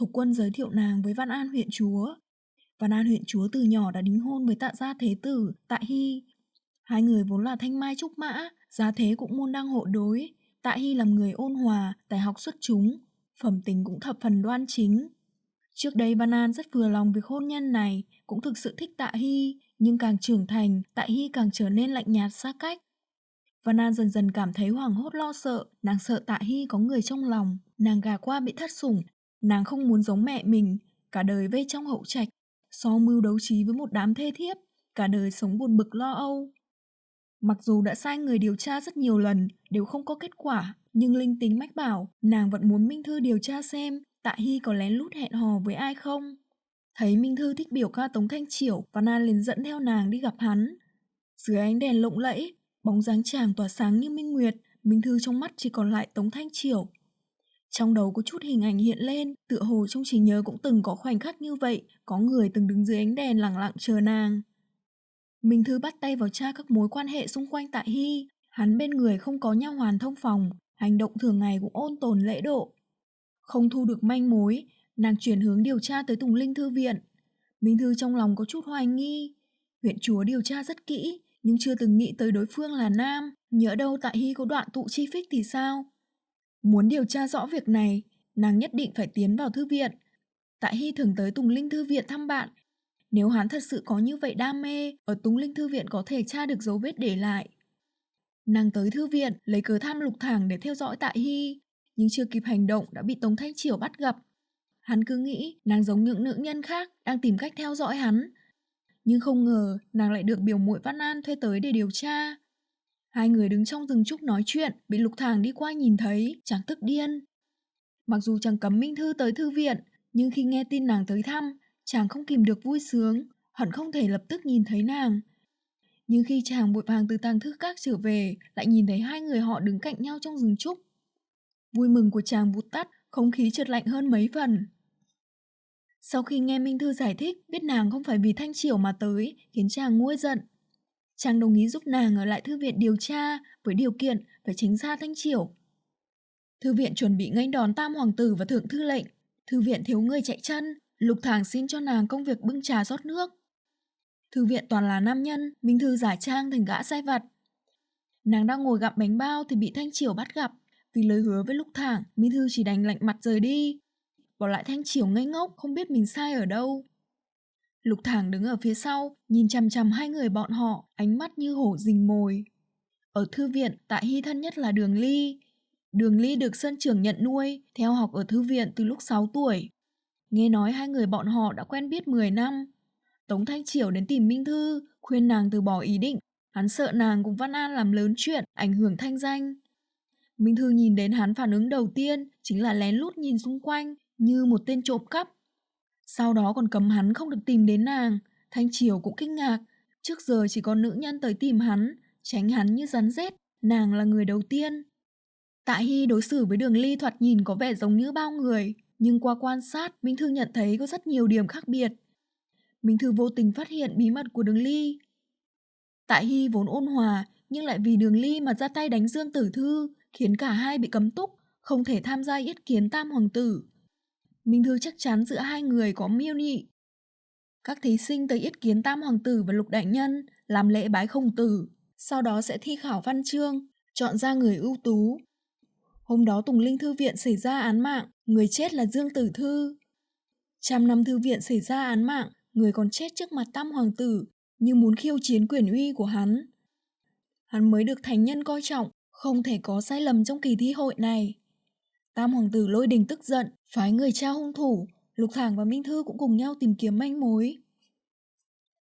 Thục Quân giới thiệu nàng với Văn An huyện chúa. Văn An huyện chúa từ nhỏ đã đính hôn với Tạ gia thế tử Tạ Hy. Hai người vốn là thanh mai trúc mã, gia thế cũng môn đăng hộ đối. Tạ Hy làm người ôn hòa, tài học xuất chúng, phẩm tính cũng thập phần đoan chính. Trước đây Văn An rất vừa lòng việc hôn nhân này, cũng thực sự thích Tạ Hy, nhưng càng trưởng thành, Tạ Hy càng trở nên lạnh nhạt xa cách. Văn An dần dần cảm thấy hoảng hốt lo sợ, nàng sợ Tạ Hy có người trong lòng, nàng gả qua bị thất sủng, nàng không muốn giống mẹ mình, cả đời vây trong hậu trạch, so mưu đấu trí với một đám thê thiếp, cả đời sống buồn bực lo âu. Mặc dù đã sai người điều tra rất nhiều lần, đều không có kết quả, nhưng linh tính mách bảo, nàng vẫn muốn Minh Thư điều tra xem Tạ Hy có lén lút hẹn hò với ai không. Thấy Minh Thư thích biểu ca Tống Thanh Chiểu, Văn An liền dẫn theo nàng đi gặp hắn. Dưới ánh đèn lộng lẫy, bóng dáng chàng tỏa sáng như minh nguyệt, Minh Thư trong mắt chỉ còn lại Tống Thanh Chiểu. Trong đầu có chút hình ảnh hiện lên, tựa hồ trong trí nhớ cũng từng có khoảnh khắc như vậy, có người từng đứng dưới ánh đèn lặng lặng chờ nàng. Minh Thư bắt tay vào tra các mối quan hệ xung quanh Tạ Hy, hắn bên người không có nha hoàn thông phòng, hành động thường ngày cũng ôn tồn lễ độ. Không thu được manh mối, nàng chuyển hướng điều tra tới Tùng Linh Thư viện. Minh Thư trong lòng có chút hoài nghi, huyện chúa điều tra rất kỹ, nhưng chưa từng nghĩ tới đối phương là nam, nhỡ đâu Tạ Hy có đoạn tụ chi phích thì sao? Muốn điều tra rõ việc này, nàng nhất định phải tiến vào thư viện. Tạ Hy thường tới Tùng Linh Thư viện thăm bạn. Nếu hắn thật sự có như vậy đam mê, ở Tùng Linh Thư viện có thể tra được dấu vết để lại. Nàng tới thư viện, lấy cớ thăm Lục Thảng để theo dõi Tạ Hy, nhưng chưa kịp hành động đã bị Tống Thanh Chiểu bắt gặp. Hắn cứ nghĩ nàng giống những nữ nhân khác đang tìm cách theo dõi hắn. Nhưng không ngờ nàng lại được biểu muội Văn An thuê tới để điều tra. Hai người đứng trong rừng trúc nói chuyện, bị Lục Thảng đi qua nhìn thấy, chàng tức điên. Mặc dù chàng cấm Minh Thư tới thư viện, nhưng khi nghe tin nàng tới thăm, chàng không kìm được vui sướng, hận không thể lập tức nhìn thấy nàng. Nhưng khi chàng vội vàng từ tàng thư các trở về, lại nhìn thấy hai người họ đứng cạnh nhau trong rừng trúc. Vui mừng của chàng vụt tắt, không khí chợt lạnh hơn mấy phần. Sau khi nghe Minh Thư giải thích, biết nàng không phải vì Thanh Chiểu mà tới, khiến chàng nguôi giận. Chàng đồng ý giúp nàng ở lại thư viện điều tra, với điều kiện phải tránh xa Thanh Chiểu. Thư viện chuẩn bị nghênh đón Tam Hoàng tử và Thượng Thư lệnh. Thư viện thiếu người chạy chân, Lục Thảng xin cho nàng công việc bưng trà rót nước. Thư viện toàn là nam nhân, Minh Thư giả trang thành gã sai vặt. Nàng đang ngồi gặm bánh bao thì bị Thanh Chiểu bắt gặp. Vì lời hứa với Lục Thảng, Minh Thư chỉ đành lạnh mặt rời đi. Bỏ lại Thanh Chiểu ngây ngốc, không biết mình sai ở đâu. Lục Thảng đứng ở phía sau, nhìn chằm chằm hai người bọn họ, ánh mắt như hổ rình mồi. Ở thư viện, Tạ Hy thân nhất là Đường Ly. Đường Ly được Sơn Trưởng nhận nuôi, theo học ở thư viện từ lúc 6 tuổi. Nghe nói hai người bọn họ đã quen biết 10 năm. Tống Thanh Chiểu đến tìm Minh Thư, khuyên nàng từ bỏ ý định. Hắn sợ nàng cùng Văn An làm lớn chuyện, ảnh hưởng thanh danh. Minh Thư nhìn đến hắn phản ứng đầu tiên chính là lén lút nhìn xung quanh như một tên trộm cắp. Sau đó còn cấm hắn không được tìm đến nàng. Thanh Chiểu cũng kinh ngạc, trước giờ chỉ có nữ nhân tới tìm hắn, tránh hắn như rắn rết, nàng là người đầu tiên. Tạ Hy đối xử với Đường Ly thoạt nhìn có vẻ giống như bao người, nhưng qua quan sát, Minh Thư nhận thấy có rất nhiều điểm khác biệt. Minh Thư vô tình phát hiện bí mật của Đường Ly. Tạ Hy vốn ôn hòa, nhưng lại vì Đường Ly mà ra tay đánh Dương Tử Thư, khiến cả hai bị cấm túc, không thể tham gia yết kiến Tam Hoàng tử. Minh Thư chắc chắn giữa hai người có mưu nhị. Các thí sinh tới yết kiến Tam Hoàng tử và Lục Đại Nhân, làm lễ bái khổng tử, sau đó sẽ thi khảo văn chương, chọn ra người ưu tú. Hôm đó Tùng Linh Thư viện xảy ra án mạng, người chết là Dương Tử Thư. 100 năm thư viện xảy ra án mạng, người còn chết trước mặt Tam Hoàng tử, như muốn khiêu chiến quyền uy của hắn. Hắn mới được thánh nhân coi trọng, không thể có sai lầm trong kỳ thi hội này. Tam Hoàng tử Lôi Đình tức giận, phái người tra hung thủ, Lục Thảng và Minh Thư cũng cùng nhau tìm kiếm manh mối.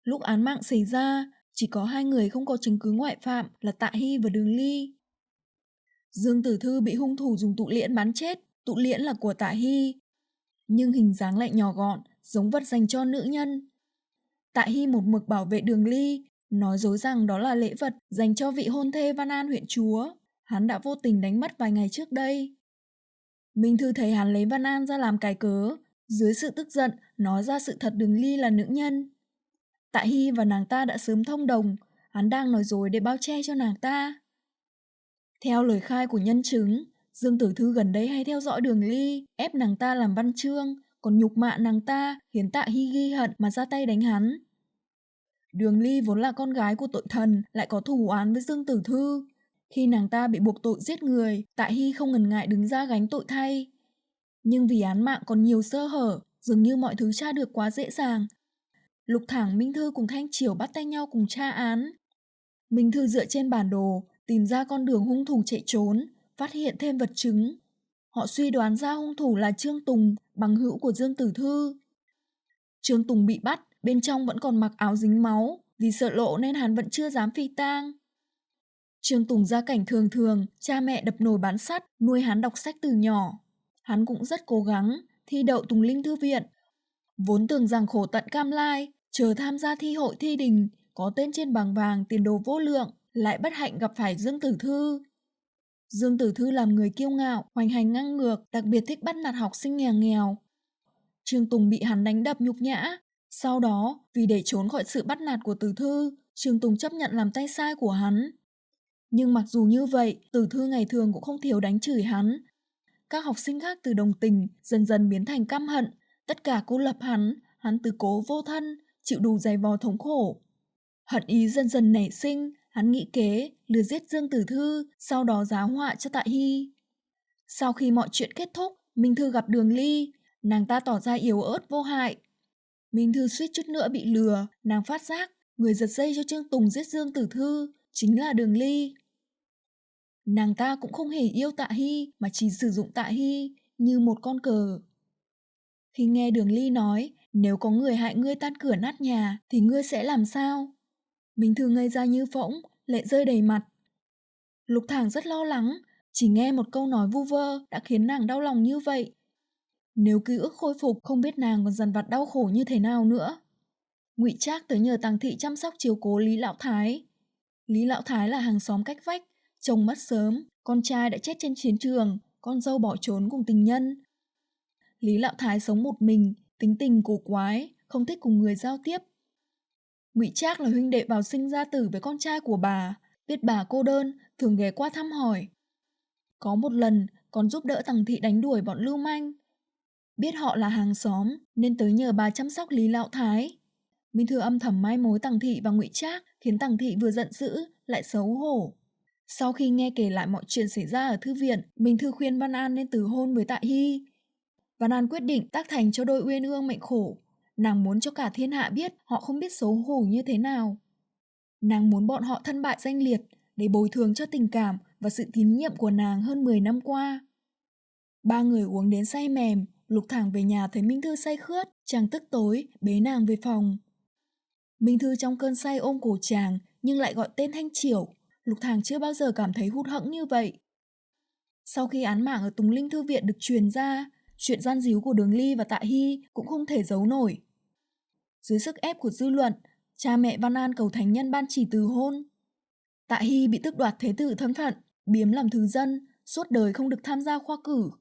Lúc án mạng xảy ra, chỉ có hai người không có chứng cứ ngoại phạm là Tạ Hy và Đường Ly. Dương Tử Thư bị hung thủ dùng tụ liễn bắn chết, tụ liễn là của Tạ Hy. Nhưng hình dáng lại nhỏ gọn, giống vật dành cho nữ nhân. Tạ Hy một mực bảo vệ Đường Ly, nói dối rằng đó là lễ vật dành cho vị hôn thê Văn An huyện chúa. Hắn đã vô tình đánh mất vài ngày trước đây. Minh Thư thấy hắn lấy Văn An ra làm cái cớ, dưới sự tức giận nói ra sự thật Đường Ly là nữ nhân. Tạ Hy và nàng ta đã sớm thông đồng, hắn đang nói dối để bao che cho nàng ta. Theo lời khai của nhân chứng, Dương Tử Thư gần đây hay theo dõi Đường Ly, ép nàng ta làm văn chương, còn nhục mạ nàng ta khiến Tạ Hy ghi hận mà ra tay đánh hắn. Đường Ly vốn là con gái của tội thần, lại có thù oán với Dương Tử Thư. Khi nàng ta bị buộc tội giết người, Tạ Hy không ngần ngại đứng ra gánh tội thay. Nhưng vì án mạng còn nhiều sơ hở, dường như mọi thứ tra được quá dễ dàng. Lục Thảng, Minh Thư cùng Thanh Triểu bắt tay nhau cùng tra án. Minh Thư dựa trên bản đồ, tìm ra con đường hung thủ chạy trốn, phát hiện thêm vật chứng. Họ suy đoán ra hung thủ là Trương Tùng, bằng hữu của Dương Tử Thư. Trương Tùng bị bắt, bên trong vẫn còn mặc áo dính máu, vì sợ lộ nên hắn vẫn chưa dám phi tang. Trương Tùng gia cảnh thường thường, cha mẹ đập nồi bán sắt, nuôi hắn đọc sách từ nhỏ. Hắn cũng rất cố gắng, thi đậu Tùng Linh Thư viện. Vốn tưởng rằng khổ tận cam lai, chờ tham gia thi hội thi đình, có tên trên bảng vàng tiền đồ vô lượng, lại bất hạnh gặp phải Dương Tử Thư. Dương Tử Thư làm người kiêu ngạo, hoành hành ngang ngược, đặc biệt thích bắt nạt học sinh nghèo. Trương Tùng bị hắn đánh đập nhục nhã. Sau đó, vì để trốn khỏi sự bắt nạt của Tử Thư, Trương Tùng chấp nhận làm tay sai của hắn. Nhưng mặc dù như vậy, Tử Thư ngày thường cũng không thiếu đánh chửi hắn. Các học sinh khác từ đồng tình dần dần biến thành căm hận, tất cả cô lập hắn tứ cố vô thân, chịu đủ dày vò thống khổ. Hận ý dần dần nảy sinh, hắn nghĩ kế lừa giết Dương Tử Thư, sau đó giá họa cho Tạ Hy. Sau khi mọi chuyện kết thúc, Minh Thư gặp Đường Ly, nàng ta tỏ ra yếu ớt vô hại. Minh Thư suýt chút nữa bị lừa, nàng phát giác người giật dây cho Trương Tùng giết Dương Tử Thư chính là Đường Ly. Nàng ta cũng không hề yêu Tạ Hy mà chỉ sử dụng Tạ Hy như một con cờ. Khi nghe Đường Ly nói nếu có người hại ngươi tan cửa nát nhà thì ngươi sẽ làm sao? Minh Thư ngây ra như phỗng, lệ rơi đầy mặt. Lục Thảng rất lo lắng, chỉ nghe một câu nói vu vơ đã khiến nàng đau lòng như vậy. Nếu ký ức khôi phục không biết nàng còn dằn vặt đau khổ như thế nào nữa. Ngụy Trác tới nhờ Tằng Thị chăm sóc chiếu cố Lý Lão Thái. Lý Lão Thái là hàng xóm cách vách, chồng mất sớm, con trai đã chết trên chiến trường, con dâu bỏ trốn cùng tình nhân. Lý Lão Thái sống một mình, tính tình cổ quái, không thích cùng người giao tiếp. Ngụy Trác là huynh đệ vào sinh ra tử với con trai của bà, biết bà cô đơn, thường ghé qua thăm hỏi. Có một lần, còn giúp đỡ Tằng Thị đánh đuổi bọn lưu manh. Biết họ là hàng xóm, nên tới nhờ bà chăm sóc Lý Lão Thái. Minh Thư âm thầm mai mối Tằng Thị và Ngụy Trác, khiến Tằng Thị vừa giận dữ, lại xấu hổ. Sau khi nghe kể lại mọi chuyện xảy ra ở thư viện, Minh Thư khuyên Văn An nên từ hôn với Tạ Hy. Văn An quyết định tác thành cho đôi uyên ương mệnh khổ. Nàng muốn cho cả thiên hạ biết họ không biết xấu hổ như thế nào. Nàng muốn bọn họ thân bại danh liệt để bồi thường cho tình cảm và sự tín nhiệm của nàng hơn 10 năm qua. Ba người uống đến say mềm, Lục Thảng về nhà thấy Minh Thư say khướt, chàng tức tối bế nàng về phòng. Minh Thư trong cơn say ôm cổ chàng nhưng lại gọi tên Thanh Triểu. Lục Thảng chưa bao giờ cảm thấy hụt hẫng như vậy. Sau khi án mạng ở Tùng Linh Thư viện được truyền ra, chuyện gian díu của Đường Ly và Tạ Hy cũng không thể giấu nổi. Dưới sức ép của dư luận, cha mẹ Văn An cầu thánh nhân ban chỉ từ hôn. Tạ Hy bị tước đoạt thế tử thân phận, biếm làm thứ dân, suốt đời không được tham gia khoa cử.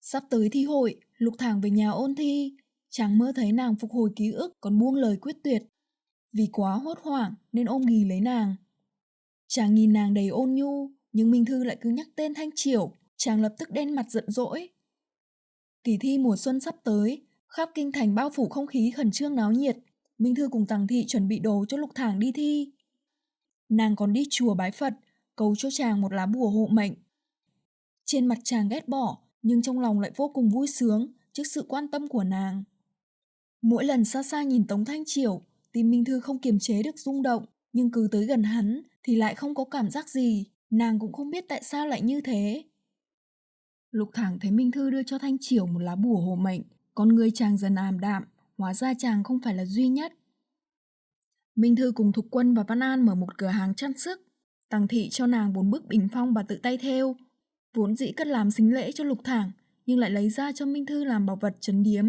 Sắp tới thi hội, Lục Thảng về nhà ôn thi, chàng mơ thấy nàng phục hồi ký ức còn buông lời quyết tuyệt. Vì quá hốt hoảng nên ôm ghì lấy nàng. Chàng nhìn nàng đầy ôn nhu, nhưng Minh Thư lại cứ nhắc tên Thanh Triểu, chàng lập tức đen mặt giận dỗi. Kỳ thi mùa xuân sắp tới, khắp kinh thành bao phủ không khí khẩn trương náo nhiệt. Minh Thư cùng Tằng Thị chuẩn bị đồ cho Lục Thảng đi thi. Nàng còn đi chùa bái Phật, cầu cho chàng một lá bùa hộ mệnh. Trên mặt chàng ghét bỏ, nhưng trong lòng lại vô cùng vui sướng trước sự quan tâm của nàng. Mỗi lần xa xa nhìn Tống Thanh Triểu, tim Minh Thư không kiềm chế được rung động, nhưng cứ tới gần hắn thì lại không có cảm giác gì, nàng cũng không biết tại sao lại như thế. Lục Thảng thấy Minh Thư đưa cho Thanh Triểu một lá bùa hộ mệnh, con người chàng dần ảm đạm, hóa ra chàng không phải là duy nhất. Minh Thư cùng Thục Quân và Văn An mở một cửa hàng trang sức. Tằng Thị cho nàng 4 bức bình phong bà tự tay thêu, vốn dĩ cất làm sính lễ cho Lục Thảng, nhưng lại lấy ra cho Minh Thư làm bảo vật trấn điếm.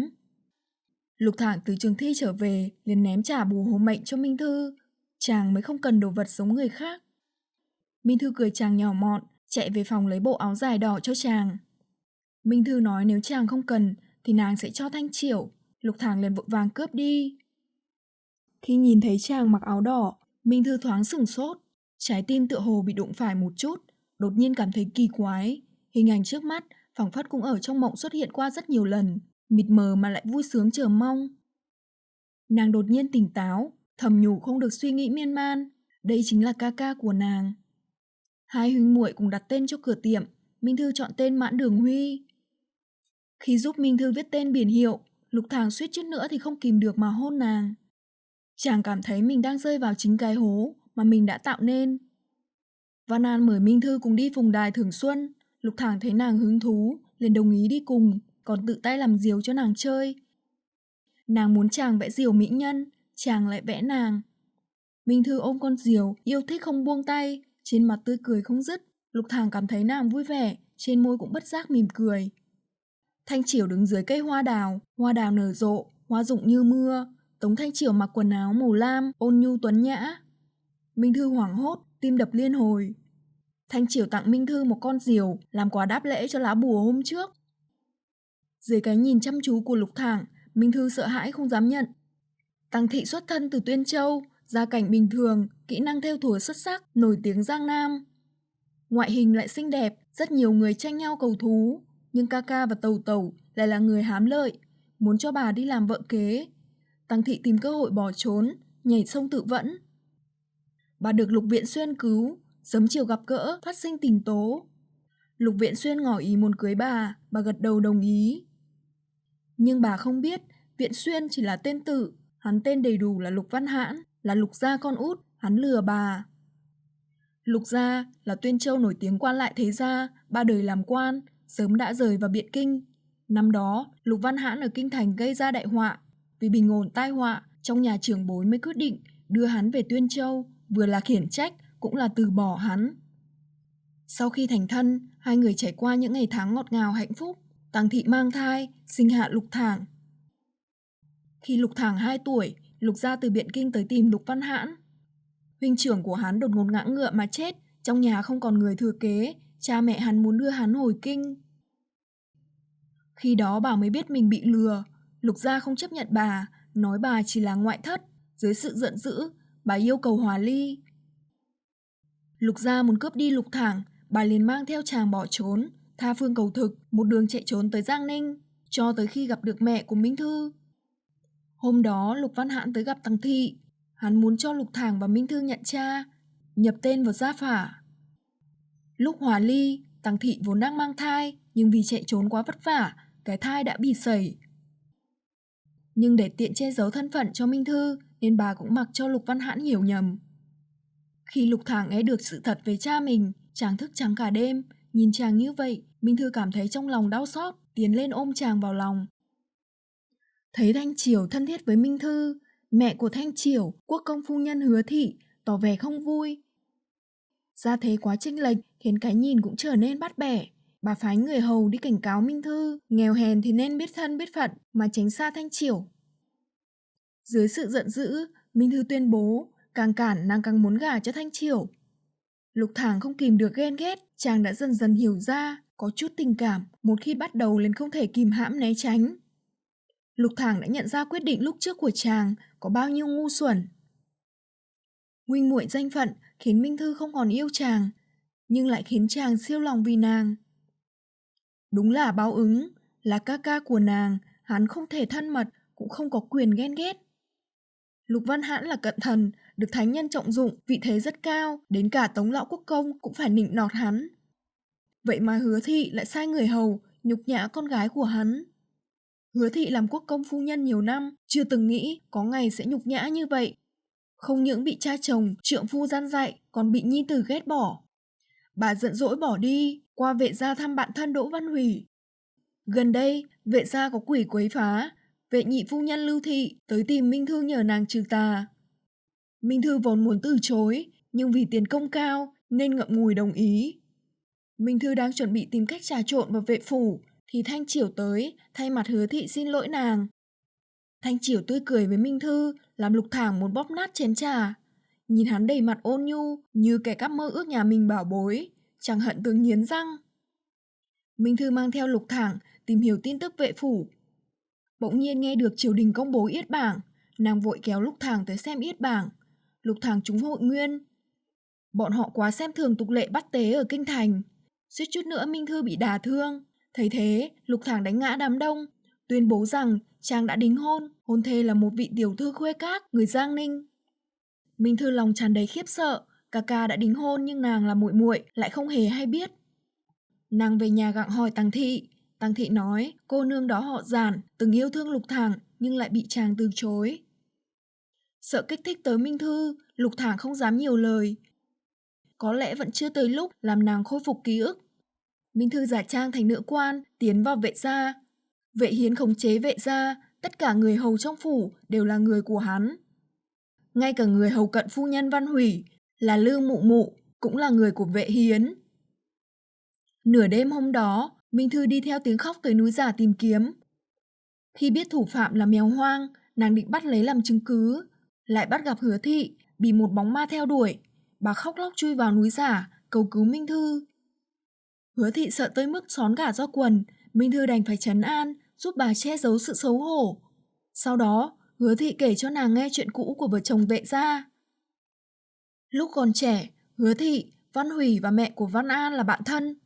Lục Thảng từ trường thi trở về, liền ném trả bùa hộ mệnh cho Minh Thư, chàng mới không cần đồ vật giống người khác. Minh Thư cười chàng nhỏ mọn, chạy về phòng lấy bộ áo dài đỏ cho chàng. Minh Thư nói nếu chàng không cần thì nàng sẽ cho Thanh Triểu. Lục Thảng liền vội vàng cướp đi. Khi nhìn thấy chàng mặc áo đỏ, Minh Thư thoáng sửng sốt, trái tim tựa hồ bị đụng phải một chút, đột nhiên cảm thấy kỳ quái. Hình ảnh trước mắt phảng phất cũng ở trong mộng xuất hiện qua rất nhiều lần. mịt mờ mà lại vui sướng chờ mong. Nàng đột nhiên tỉnh táo, thầm nhủ không được suy nghĩ miên man, đây chính là ca ca của nàng. Hai huynh muội cùng đặt tên cho cửa tiệm, Minh Thư chọn tên Mãn Đường Huy. Khi giúp Minh Thư viết tên biển hiệu, Lục Thàng suýt chút nữa thì không kìm được mà hôn nàng. Chàng cảm thấy mình đang rơi vào chính cái hố mà mình đã tạo nên. Văn An mời Minh Thư cùng đi phùng đài Thường Xuân. Lục Thàng thấy nàng hứng thú, liền đồng ý đi cùng, còn tự tay làm diều cho nàng chơi. Nàng muốn chàng vẽ diều mỹ nhân, chàng lại vẽ nàng. Minh Thư ôm con diều, yêu thích không buông tay, trên mặt tươi cười không dứt. Lục Thàng cảm thấy nàng vui vẻ, trên môi cũng bất giác mỉm cười. Thanh Chiểu đứng dưới cây hoa đào nở rộ, hoa rụng như mưa. Tống Thanh Chiểu mặc quần áo màu lam, ôn nhu tuấn nhã. Minh Thư hoảng hốt, tim đập liên hồi. Thanh Chiểu tặng Minh Thư một con diều, làm quà đáp lễ cho lá bùa hôm trước. Dưới cái nhìn chăm chú của Lục Thàng, Minh Thư sợ hãi không dám nhận. Tăng Thị xuất thân từ Tuyên Châu, gia cảnh bình thường, kỹ năng thêu thùa xuất sắc, nổi tiếng Giang Nam. Ngoại hình lại xinh đẹp, rất nhiều người tranh nhau cầu thú, nhưng ca ca và tẩu tẩu lại là người hám lợi, muốn cho bà đi làm vợ kế. Tăng Thị tìm cơ hội bỏ trốn, nhảy sông tự vẫn. Bà được Lục Viện Xuyên cứu, sớm chiều gặp gỡ, phát sinh tình tố. Lục Viện Xuyên ngỏ ý muốn cưới bà gật đầu đồng ý. Nhưng bà không biết, Viện Xuyên chỉ là tên tự, hắn tên đầy đủ là Lục Văn Hãn, là Lục gia con út, hắn lừa bà. Lục gia là Tuyên Châu nổi tiếng quan lại thế gia, ba đời làm quan, sớm đã rời vào Biện Kinh. Năm đó, Lục Văn Hãn ở Kinh Thành gây ra đại họa. Vì bình ổn tai họa, trong nhà trưởng bối mới quyết định đưa hắn về Tuyên Châu, vừa là khiển trách, cũng là từ bỏ hắn. Sau khi thành thân, hai người trải qua những ngày tháng ngọt ngào hạnh phúc. Tăng Thị mang thai, sinh hạ Lục Thàng. Khi Lục Thàng 2 tuổi, Lục gia từ Biện Kinh tới tìm Lục Văn Hãn. Huynh trưởng của hắn đột ngột ngã ngựa mà chết, trong nhà không còn người thừa kế, cha mẹ hắn muốn đưa hắn hồi kinh. Khi đó bà mới biết mình bị lừa, Lục gia không chấp nhận bà, nói bà chỉ là ngoại thất. Dưới sự giận dữ, bà yêu cầu hòa ly. Lục gia muốn cướp đi Lục Thàng, bà liền mang theo chàng bỏ trốn, tha phương cầu thực, một đường chạy trốn tới Giang Ninh, cho tới khi gặp được mẹ của Minh Thư. Hôm đó Lục Văn Hãn tới gặp Tăng Thị, hắn muốn cho Lục Thàng và Minh Thư nhận cha, nhập tên vào gia phả. Lúc hòa ly, Tăng Thị vốn đang mang thai, nhưng vì chạy trốn quá vất vả, cái thai đã bị sẩy. Nhưng để tiện che giấu thân phận cho Minh Thư, nên bà cũng mặc cho Lục Văn Hãn hiểu nhầm. Khi Lục Thàng nghe được sự thật về cha mình, chàng thức trắng cả đêm. Nhìn chàng như vậy, Minh Thư cảm thấy trong lòng đau xót, tiến lên ôm chàng vào lòng. Thấy Thanh Chiểu thân thiết với Minh Thư, mẹ của Thanh Chiểu, quốc công phu nhân Hứa Thị, tỏ vẻ không vui. Gia thế quá chênh lệch khiến cái nhìn cũng trở nên bắt bẻ. Bà phái người hầu đi cảnh cáo Minh Thư, nghèo hèn thì nên biết thân biết phận mà tránh xa Thanh Chiểu. Dưới sự giận dữ, Minh Thư tuyên bố, càng cản nàng càng muốn gả cho Thanh Chiểu. Lục Thàng không kìm được ghen ghét, chàng đã dần dần hiểu ra, có chút tình cảm, một khi bắt đầu liền không thể kìm hãm né tránh. Lục Thàng đã nhận ra quyết định lúc trước của chàng có bao nhiêu ngu xuẩn. Huynh muội danh phận khiến Minh Thư không còn yêu chàng, nhưng lại khiến chàng siêu lòng vì nàng. Đúng là báo ứng, là ca ca của nàng, hắn không thể thân mật, cũng không có quyền ghen ghét. Lục Văn Hãn là cận thần, được thánh nhân trọng dụng, vị thế rất cao, đến cả Tống lão quốc công cũng phải nịnh nọt hắn. Vậy mà Hứa Thị lại sai người hầu, nhục nhã con gái của hắn. Hứa Thị làm quốc công phu nhân nhiều năm, chưa từng nghĩ có ngày sẽ nhục nhã như vậy. Không những bị cha chồng, trượng phu gian dạy, còn bị nhi tử ghét bỏ. Bà giận dỗi bỏ đi, qua Vệ gia thăm bạn thân Đỗ Văn Hủy. Gần đây, Vệ gia có quỷ quấy phá, Vệ nhị phu nhân Lưu Thị tới tìm Minh Thư nhờ nàng trừ tà. Minh Thư vốn muốn từ chối, nhưng vì tiền công cao nên ngậm ngùi đồng ý. Minh Thư đang chuẩn bị tìm cách trà trộn vào Vệ phủ, thì Thanh Chiểu tới, thay mặt Hứa Thị xin lỗi nàng. Thanh Chiểu tươi cười với Minh Thư, làm Lục Thàng muốn bóp nát chén trà. Nhìn hắn đầy mặt ôn nhu, như kẻ cắp mơ ước nhà mình bảo bối, chàng hận tới nghiến răng. Minh Thư mang theo Lục Thàng tìm hiểu tin tức Vệ phủ. Bỗng nhiên nghe được triều đình công bố yết bảng, nàng vội kéo Lục Thàng tới xem yết bảng. Lục Thàng trúng hội nguyên. Bọn họ quá xem thường tục lệ bắt tế ở kinh thành, suýt chút nữa Minh Thư bị đả thương. Thấy thế, Lục Thàng đánh ngã đám đông, tuyên bố rằng chàng đã đính hôn thê là một vị tiểu thư khuê các người Giang Ninh. Minh Thư lòng tràn đầy khiếp sợ, ca đã đính hôn nhưng nàng là muội muội lại không hề hay biết. Nàng về nhà gặng hỏi Tăng Thị nói cô nương đó họ Giản, từng yêu thương Lục Thảng nhưng lại bị chàng từ chối. Sợ kích thích tới Minh Thư, Lục Thảng không dám nhiều lời. Có lẽ vẫn chưa tới lúc làm nàng khôi phục ký ức. Minh Thư giả trang thành nữ quan, tiến vào vệ gia. Vệ Hiến khống chế vệ gia, tất cả người hầu trong phủ đều là người của hắn. Ngay cả người hầu cận phu nhân Văn Hủy là Lương Mụ Mụ cũng là người của Vệ Hiến. Nửa đêm hôm đó, Minh Thư đi theo tiếng khóc tới núi Giả tìm kiếm. Khi biết thủ phạm là mèo hoang, nàng định bắt lấy làm chứng cứ, lại bắt gặp Hứa Thị bị một bóng ma theo đuổi. Bà khóc lóc chui vào núi Giả cầu cứu Minh Thư. Hứa Thị sợ tới mức xón cả ra quần, Minh Thư đành phải trấn an, giúp bà che giấu sự xấu hổ. Sau đó, Hứa Thị kể cho nàng nghe chuyện cũ của vợ chồng Vệ gia. Lúc còn trẻ, Hứa Thị, Văn Hủy và mẹ của Văn An là bạn thân.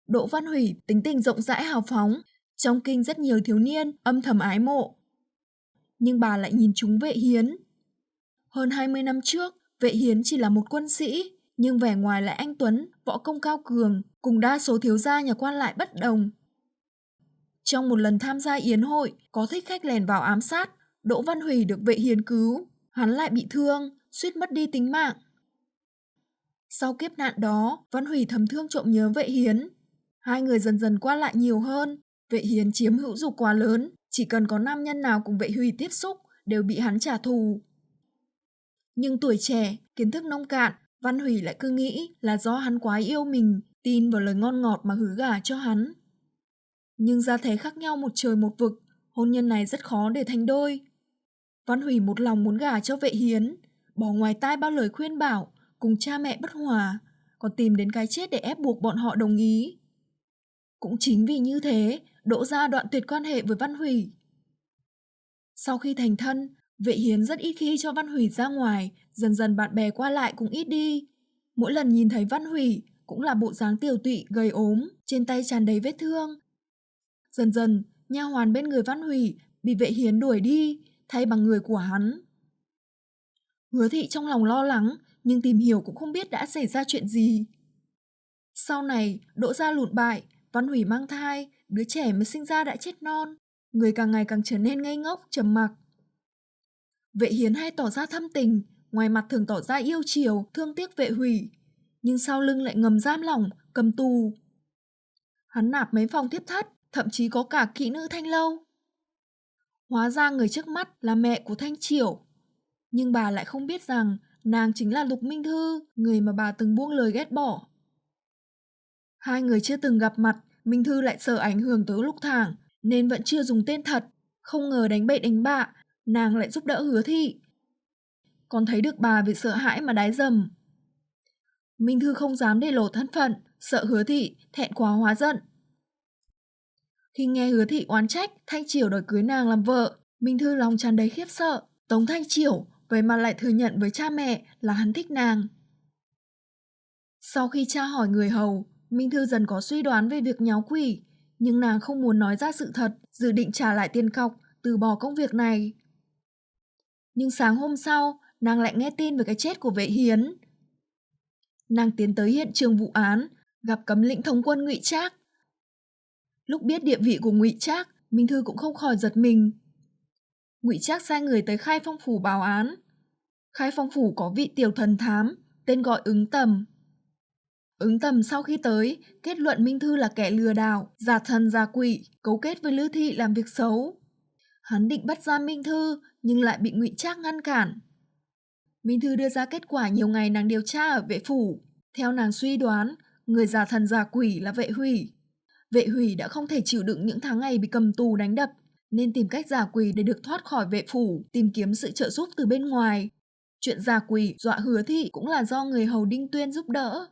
Đỗ Văn Hủy tính tình rộng rãi hào phóng, trong kinh rất nhiều thiếu niên âm thầm ái mộ. Nhưng bà lại nhìn trúng Vệ Hiến. Hơn 20 năm trước, Vệ Hiến chỉ là một quân sĩ, nhưng vẻ ngoài lại anh tuấn, võ công cao cường, cùng đa số thiếu gia nhà quan lại bất đồng. Trong một lần tham gia yến hội, có thích khách lèn vào ám sát, Đỗ Văn Hủy được Vệ Hiến cứu, hắn lại bị thương, suýt mất đi tính mạng. Sau kiếp nạn đó, Văn Hủy thầm thương trộm nhớ Vệ Hiến. Hai người dần dần qua lại nhiều hơn, Vệ Hiến chiếm hữu dục quá lớn, chỉ cần có nam nhân nào cùng Vệ Hủy tiếp xúc đều bị hắn trả thù. Nhưng tuổi trẻ, kiến thức nông cạn, Văn Hủy lại cứ nghĩ là do hắn quá yêu mình, tin vào lời ngon ngọt mà hứa gả cho hắn. Nhưng gia thế khác nhau một trời một vực, hôn nhân này rất khó để thành đôi. Văn Hủy một lòng muốn gả cho Vệ Hiến, bỏ ngoài tai bao lời khuyên bảo, cùng cha mẹ bất hòa, còn tìm đến cái chết để ép buộc bọn họ đồng ý. Cũng chính vì như thế, Đỗ gia đoạn tuyệt quan hệ với Văn Hủy. Sau khi thành thân, Vệ Hiến rất ít khi cho Văn Hủy ra ngoài, dần dần bạn bè qua lại cũng ít đi. Mỗi lần nhìn thấy Văn Hủy cũng là bộ dáng tiều tụy, gầy ốm, trên tay tràn đầy vết thương. Dần dần, nha hoàn bên người Văn Hủy bị Vệ Hiến đuổi đi, thay bằng người của hắn. Hứa Thị trong lòng lo lắng, nhưng tìm hiểu cũng không biết đã xảy ra chuyện gì. Sau này, Đỗ gia lụn bại, Văn Hủy mang thai, đứa trẻ mới sinh ra đã chết non, người càng ngày càng trở nên ngây ngốc, trầm mặc. Vệ Hiến hay tỏ ra thâm tình, ngoài mặt thường tỏ ra yêu chiều, thương tiếc Vệ Hủy, nhưng sau lưng lại ngầm giam lỏng, cầm tù. Hắn nạp mấy phòng tiếp thất, thậm chí có cả kỹ nữ Thanh Lâu. Hóa ra người trước mắt là mẹ của Thanh Chiểu, nhưng bà lại không biết rằng nàng chính là Lục Minh Thư, người mà bà từng buông lời ghét bỏ. Hai người chưa từng gặp mặt, Minh Thư lại sợ ảnh hưởng tới Lục Thảng, nên vẫn chưa dùng tên thật. Không ngờ đánh bậy đánh bạ, nàng lại giúp đỡ Hứa Thị. Còn thấy được bà vì sợ hãi mà đái dầm. Minh Thư không dám để lộ thân phận, sợ Hứa Thị thẹn quá hóa giận. Khi nghe Hứa Thị oán trách Thanh Chiểu đòi cưới nàng làm vợ, Minh Thư lòng tràn đầy khiếp sợ. Tống Thanh Chiểu vậy mà lại thừa nhận với cha mẹ là hắn thích nàng. Sau khi tra hỏi người hầu, Minh Thư dần có suy đoán về việc nháo quỷ, nhưng nàng không muốn nói ra sự thật, dự định trả lại tiền cọc, từ bỏ công việc này. Nhưng sáng hôm sau, nàng lại nghe tin về cái chết của Vệ Hiến. Nàng tiến tới hiện trường vụ án, gặp Cấm lĩnh thống quân Ngụy Trác. Lúc biết địa vị của Ngụy Trác, Minh Thư cũng không khỏi giật mình. Ngụy Trác sai người tới Khai Phong phủ báo án. Khai Phong phủ có vị tiểu thần thám, tên gọi Ứng Tầm. Ứng Tầm sau khi tới, kết luận Minh Thư là kẻ lừa đảo, giả thần giả quỷ, cấu kết với Lư Thị làm việc xấu. Hắn định bắt giam Minh Thư, nhưng lại bị Ngụy Trác ngăn cản. Minh Thư đưa ra kết quả nhiều ngày nàng điều tra ở vệ phủ. Theo nàng suy đoán, người giả thần giả quỷ là Vệ Hủy. Vệ Hủy đã không thể chịu đựng những tháng ngày bị cầm tù đánh đập, nên tìm cách giả quỷ để được thoát khỏi vệ phủ, tìm kiếm sự trợ giúp từ bên ngoài. Chuyện giả quỷ dọa Hứa Thị cũng là do người hầu Đinh Tuyên giúp đỡ.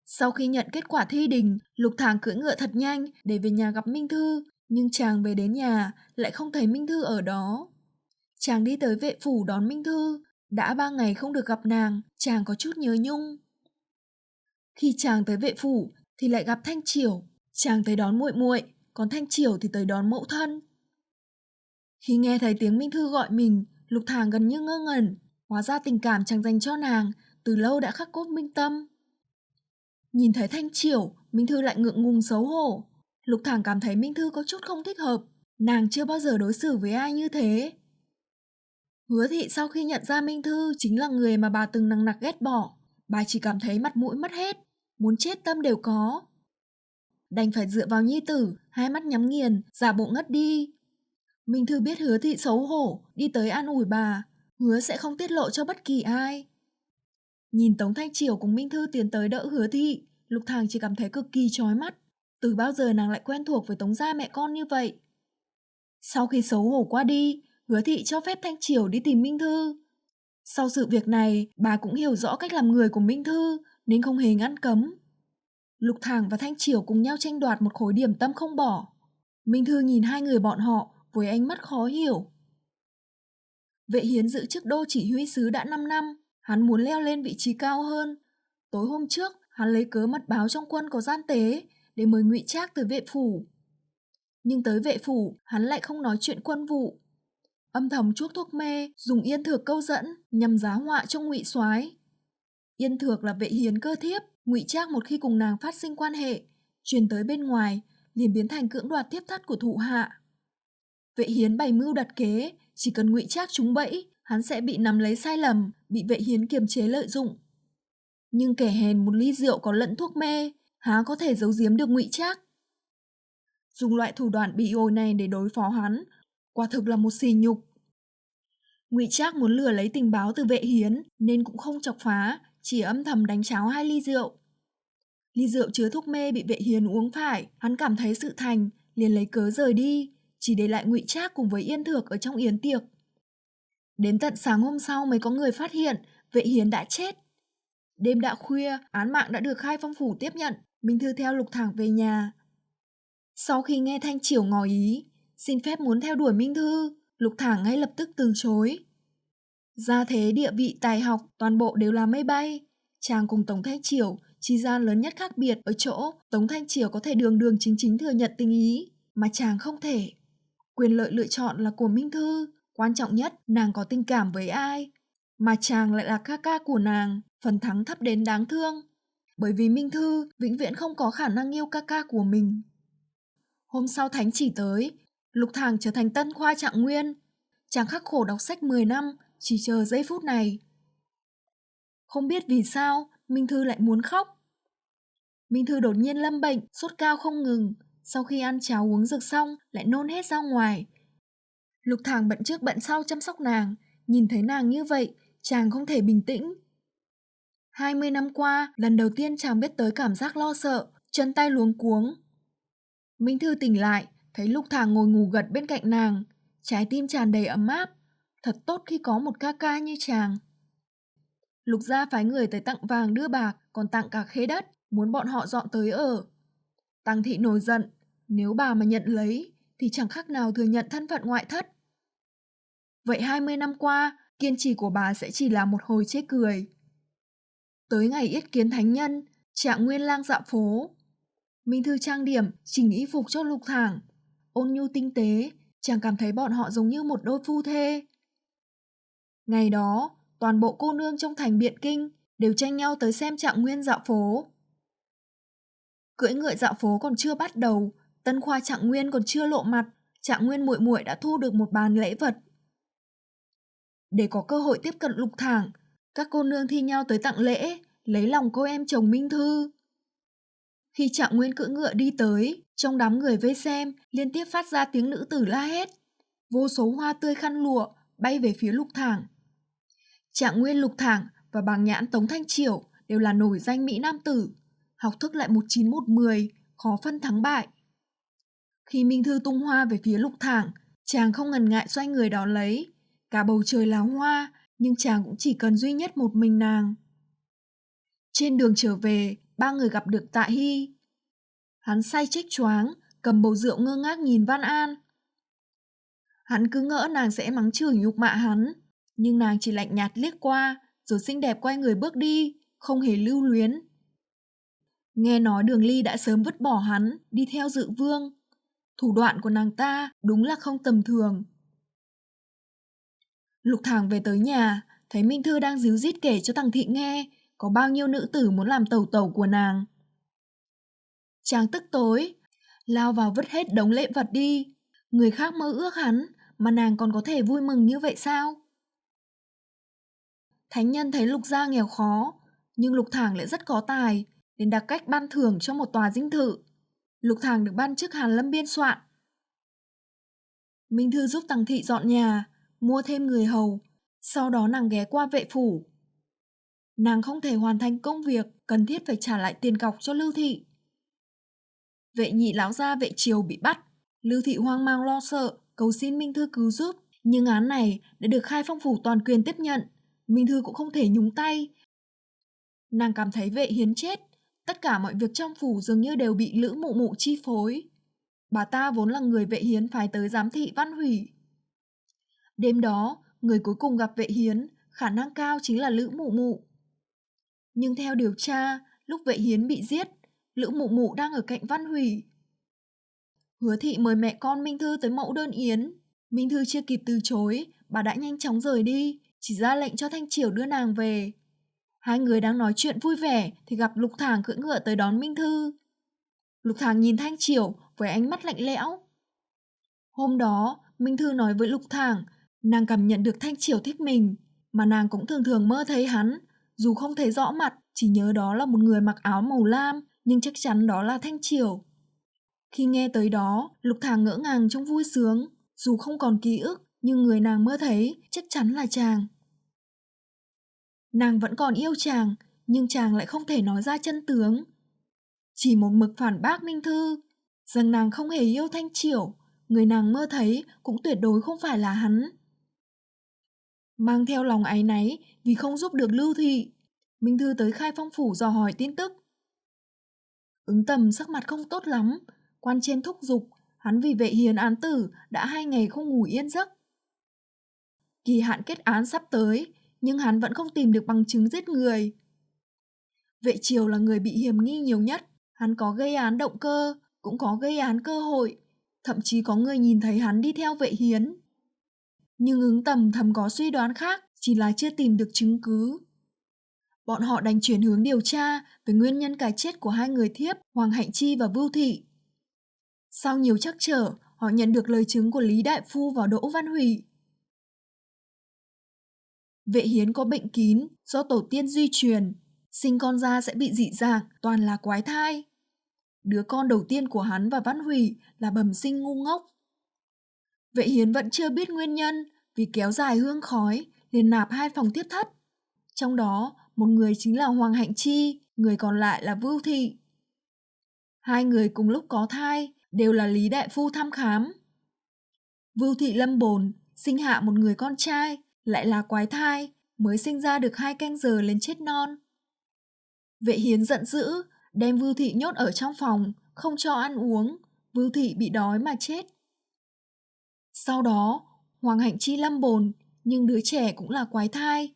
Sau khi nhận kết quả thi đình, Lục Thảng cưỡi ngựa thật nhanh để về nhà gặp Minh Thư, nhưng chàng về đến nhà lại không thấy Minh Thư ở đó. Chàng đi tới vệ phủ đón Minh Thư, đã 3 ngày không được gặp nàng, chàng có chút nhớ nhung. Khi chàng tới vệ phủ thì lại gặp Thanh Chiểu, chàng tới đón muội muội, còn Thanh Chiểu thì tới đón mẫu thân. Khi nghe thấy tiếng Minh Thư gọi mình, Lục Thàng gần như ngơ ngẩn. Hóa ra tình cảm chàng dành cho nàng từ lâu đã khắc cốt minh tâm. Nhìn thấy Thanh Chiểu, Minh Thư lại ngượng ngùng xấu hổ. Lục Thàng cảm thấy Minh Thư có chút không thích hợp. Nàng chưa bao giờ đối xử với ai như thế. Hứa Thị sau khi nhận ra Minh Thư chính là người mà bà từng nằng nặc ghét bỏ, bà chỉ cảm thấy mặt mũi mất hết, muốn chết tâm đều có. Đành phải dựa vào nhi tử, hai mắt nhắm nghiền, giả bộ ngất đi. Minh Thư biết Hứa Thị xấu hổ, đi tới an ủi bà, hứa sẽ không tiết lộ cho bất kỳ ai. Nhìn Tống Thanh Triều cùng Minh Thư tiến tới đỡ Hứa Thị, Lục Thàng chỉ cảm thấy cực kỳ chói mắt. Từ bao giờ nàng lại quen thuộc với Tống gia mẹ con như vậy? Sau khi xấu hổ qua đi, Hứa Thị cho phép Thanh Triều đi tìm Minh Thư. Sau sự việc này, bà cũng hiểu rõ cách làm người của Minh Thư nên không hề ngăn cấm. Lục Thàng và Thanh Triều cùng nhau tranh đoạt một khối điểm tâm không bỏ. Minh Thư nhìn hai người bọn họ với ánh mắt khó hiểu. Vệ Hiến giữ chức đô chỉ huy sứ đã 5 năm, hắn muốn leo lên vị trí cao hơn. Tối hôm trước, hắn lấy cớ mật báo trong quân có gian tế để mời Ngụy Trác tới vệ phủ. Nhưng tới vệ phủ, hắn lại không nói chuyện quân vụ. Âm thầm chuốc thuốc mê, dùng Yên Thược câu dẫn nhằm giá họa cho Ngụy Soái. Yên Thược là Vệ Hiến cơ thiếp, Ngụy Trác một khi cùng nàng phát sinh quan hệ, truyền tới bên ngoài, liền biến thành cưỡng đoạt thiếp thất của thụ hạ. Vệ Hiến bày mưu đặt kế, chỉ cần Ngụy Trác trúng bẫy, hắn sẽ bị nắm lấy sai lầm, bị Vệ Hiến kiềm chế lợi dụng. Nhưng kẻ hèn một ly rượu có lẫn thuốc mê, há có thể giấu giếm được Ngụy Trác. Dùng loại thủ đoạn bị ổi này để đối phó hắn, quả thực là một sỉ nhục. Ngụy Trác muốn lừa lấy tình báo từ Vệ Hiến nên cũng không chọc phá, chỉ âm thầm đánh cháo 2 ly rượu. Ly rượu chứa thuốc mê bị Vệ Hiến uống phải, hắn cảm thấy sự thành, liền lấy cớ rời đi, chỉ để lại Ngụy Trác cùng với Yên Thược ở trong yến tiệc. Đến tận sáng hôm sau mới có người phát hiện Vệ Hiến đã chết. Đêm đã khuya, án mạng đã được Khai Phong phủ tiếp nhận, Minh Thư theo Lục Thàng về nhà. Sau khi nghe Thanh Triều ngỏ ý, xin phép muốn theo đuổi Minh Thư, Lục Thàng ngay lập tức từ chối. Gia thế địa vị tài học toàn bộ đều là mây bay. Chàng cùng Tống Thanh Triều chi gian lớn nhất khác biệt ở chỗ Tống Thanh Triều có thể đường đường chính chính thừa nhận tình ý, mà chàng không thể. Quyền lợi lựa chọn là của Minh Thư, quan trọng nhất nàng có tình cảm với ai. Mà chàng lại là ca ca của nàng, phần thắng thấp đến đáng thương. Bởi vì Minh Thư vĩnh viễn không có khả năng yêu ca ca của mình. Hôm sau thánh chỉ tới, Lục Thàng trở thành tân khoa Trạng Nguyên. Chàng khắc khổ đọc sách 10 năm, chỉ chờ giây phút này. Không biết vì sao, Minh Thư lại muốn khóc. Minh Thư đột nhiên lâm bệnh, sốt cao không ngừng. Sau khi ăn cháo uống dược xong, lại nôn hết ra ngoài. Lục Thàng bận trước bận sau chăm sóc nàng. Nhìn thấy nàng như vậy, chàng không thể bình tĩnh. 20 năm qua, lần đầu tiên chàng biết tới cảm giác lo sợ, chân tay luống cuống. Minh Thư tỉnh lại, thấy Lục Thàng ngồi ngủ gật bên cạnh nàng. Trái tim tràn đầy ấm áp. Thật tốt khi có một ca ca như chàng. Lục gia phái người tới tặng vàng đưa bạc, còn tặng cả khế đất, muốn bọn họ dọn tới ở. Tăng thị nổi giận, nếu bà mà nhận lấy, thì chẳng khác nào thừa nhận thân phận ngoại thất. Vậy 20 năm qua, kiên trì của bà sẽ chỉ là một hồi chê cười. Tới ngày yết kiến thánh nhân, Trạng Nguyên lang dạo phố. Minh Thư trang điểm, chỉnh y phục cho Lục Thàng. Ôn nhu tinh tế, chàng cảm thấy bọn họ giống như một đôi phu thê. Ngày đó, toàn bộ cô nương trong thành Biện Kinh đều tranh nhau tới xem Trạng Nguyên dạo phố. Cưỡi ngựa dạo phố còn chưa bắt đầu, tân khoa Trạng Nguyên còn chưa lộ mặt, Trạng Nguyên muội muội đã thu được một bàn lễ vật. Để có cơ hội tiếp cận Lục Thàng, các cô nương thi nhau tới tặng lễ, lấy lòng cô em chồng Minh Thư. Khi Trạng Nguyên cưỡi ngựa đi tới, trong đám người vây xem liên tiếp phát ra tiếng nữ tử la hét. Vô số hoa tươi khăn lụa bay về phía Lục Thàng. Trạng Nguyên, Lục Thàng và Bàng Nhãn, Tống Thanh Triều đều là nổi danh mỹ nam tử, học thức lại 19-1-10, khó phân thắng bại. Khi Minh Thư tung hoa về phía Lục Thàng, chàng không ngần ngại xoay người đón lấy. Cả bầu trời là hoa, nhưng chàng cũng chỉ cần duy nhất một mình nàng. Trên đường trở về, ba người gặp được Tạ Hy. Hắn say chếch choáng, cầm bầu rượu ngơ ngác nhìn Văn An. Hắn cứ ngỡ nàng sẽ mắng chửi nhục mạ hắn, nhưng nàng chỉ lạnh nhạt liếc qua, rồi xinh đẹp quay người bước đi, không hề lưu luyến. Nghe nói Đường Ly đã sớm vứt bỏ hắn, đi theo Dự Vương. Thủ đoạn của nàng ta đúng là không tầm thường. Lục Thàng về tới nhà, thấy Minh Thư đang díu dít kể cho thằng Thị nghe có bao nhiêu nữ tử muốn làm tẩu tẩu của nàng. Chàng tức tối, lao vào vứt hết đống lễ vật đi. Người khác mơ ước hắn, mà nàng còn có thể vui mừng như vậy sao? Thánh nhân thấy Lục gia nghèo khó, nhưng Lục Thàng lại rất có tài, nên đặt cách ban thưởng cho một tòa dinh thự. Lục Thàng được ban chức Hàn Lâm biên soạn. Minh Thư giúp Tằng Thị dọn nhà, mua thêm người hầu, sau đó nàng ghé qua vệ phủ. Nàng không thể hoàn thành công việc, cần thiết phải trả lại tiền cọc cho Lưu Thị. Vệ nhị lão gia Vệ Triều bị bắt, Lưu Thị hoang mang lo sợ, cầu xin Minh Thư cứu giúp, nhưng án này đã được Khai Phong phủ toàn quyền tiếp nhận, Minh Thư cũng không thể nhúng tay. Nàng cảm thấy Vệ Hiến chết, tất cả mọi việc trong phủ dường như đều bị Lữ Mụ Mụ chi phối. Bà ta vốn là người Vệ Hiến phái tới giám thị Văn Hủy. Đêm đó, người cuối cùng gặp Vệ Hiến, khả năng cao chính là Lữ Mụ Mụ. Nhưng theo điều tra, lúc Vệ Hiến bị giết, Lữ Mụ Mụ đang ở cạnh Văn Hủy. Hứa Thị mời mẹ con Minh Thư tới mẫu đơn yến. Minh Thư chưa kịp từ chối, bà đã nhanh chóng rời đi, chỉ ra lệnh cho Thanh Triều đưa nàng về. Hai người đang nói chuyện vui vẻ thì gặp Lục Thàng cưỡi ngựa tới đón Minh Thư. Lục Thàng nhìn Thanh Triều với ánh mắt lạnh lẽo. Hôm đó, Minh Thư nói với Lục Thàng, nàng cảm nhận được Thanh Triều thích mình, mà nàng cũng thường thường mơ thấy hắn, dù không thấy rõ mặt, chỉ nhớ đó là một người mặc áo màu lam, nhưng chắc chắn đó là Thanh Triều. Khi nghe tới đó, Lục Thàng ngỡ ngàng trong vui sướng, dù không còn ký ức, nhưng người nàng mơ thấy chắc chắn là chàng. Nàng vẫn còn yêu chàng, nhưng chàng lại không thể nói ra chân tướng. Chỉ một mực phản bác Minh Thư, rằng nàng không hề yêu Thanh Triều, người nàng mơ thấy cũng tuyệt đối không phải là hắn. Mang theo lòng áy náy vì không giúp được Lưu Thị, Minh Thư tới Khai Phong phủ dò hỏi tin tức. Ứng Tầm sắc mặt không tốt lắm, quan trên thúc giục, hắn vì Vệ Hiến án tử đã 2 ngày không ngủ yên giấc. Kỳ hạn kết án sắp tới, nhưng hắn vẫn không tìm được bằng chứng giết người. Vệ Triều là người bị hiểm nghi nhiều nhất, hắn có gây án động cơ, cũng có gây án cơ hội, thậm chí có người nhìn thấy hắn đi theo Vệ Hiến. Nhưng Ứng Tầm thầm có suy đoán khác, chỉ là chưa tìm được chứng cứ. Bọn họ đành chuyển hướng điều tra về nguyên nhân cái chết của hai người thiếp Hoàng Hạnh Chi và Vưu Thị. Sau nhiều trắc trở, họ nhận được lời chứng của Lý Đại Phu và Đỗ Văn Hủy. Vệ Hiến có bệnh kín do tổ tiên di truyền, sinh con ra sẽ bị dị dạng, toàn là quái thai. Đứa con đầu tiên của hắn và Văn Hủy là bẩm sinh ngu ngốc. Vệ Hiến vẫn chưa biết nguyên nhân, vì kéo dài hương khói, liền nạp 2 phòng tiếp thất. Trong đó, một người chính là Hoàng Hạnh Chi, người còn lại là Vưu Thị. Hai người cùng lúc có thai, đều là Lý Đại Phu thăm khám. Vưu Thị lâm bồn, sinh hạ một người con trai, lại là quái thai, mới sinh ra được 2 canh giờ lên chết non. Vệ Hiến giận dữ, đem Vưu Thị nhốt ở trong phòng, không cho ăn uống, Vưu Thị bị đói mà chết. Sau đó, Hoàng Hạnh Chi lâm bồn, nhưng đứa trẻ cũng là quái thai.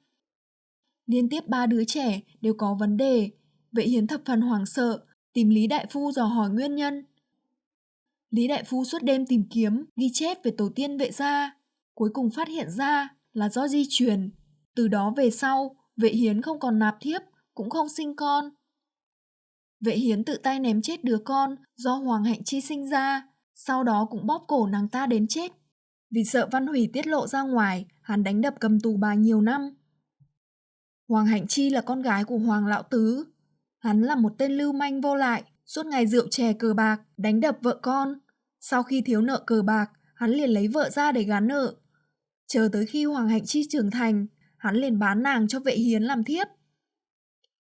Liên tiếp 3 đứa trẻ đều có vấn đề, Vệ Hiến thập phần hoảng sợ, tìm Lý Đại Phu dò hỏi nguyên nhân. Lý Đại Phu suốt đêm tìm kiếm, ghi chép về tổ tiên Vệ gia, cuối cùng phát hiện ra là do di truyền. Từ đó về sau, Vệ Hiến không còn nạp thiếp, cũng không sinh con. Vệ Hiến tự tay ném chết đứa con do Hoàng Hạnh Chi sinh ra, sau đó cũng bóp cổ nàng ta đến chết. Vì sợ Văn Hủy tiết lộ ra ngoài, hắn đánh đập cầm tù bà nhiều năm. Hoàng Hạnh Chi là con gái của Hoàng Lão Tứ. Hắn là một tên lưu manh vô lại, suốt ngày rượu chè cờ bạc, đánh đập vợ con. Sau khi thiếu nợ cờ bạc, hắn liền lấy vợ ra để gán nợ. Chờ tới khi Hoàng Hạnh Chi trưởng thành, hắn liền bán nàng cho Vệ Hiến làm thiếp.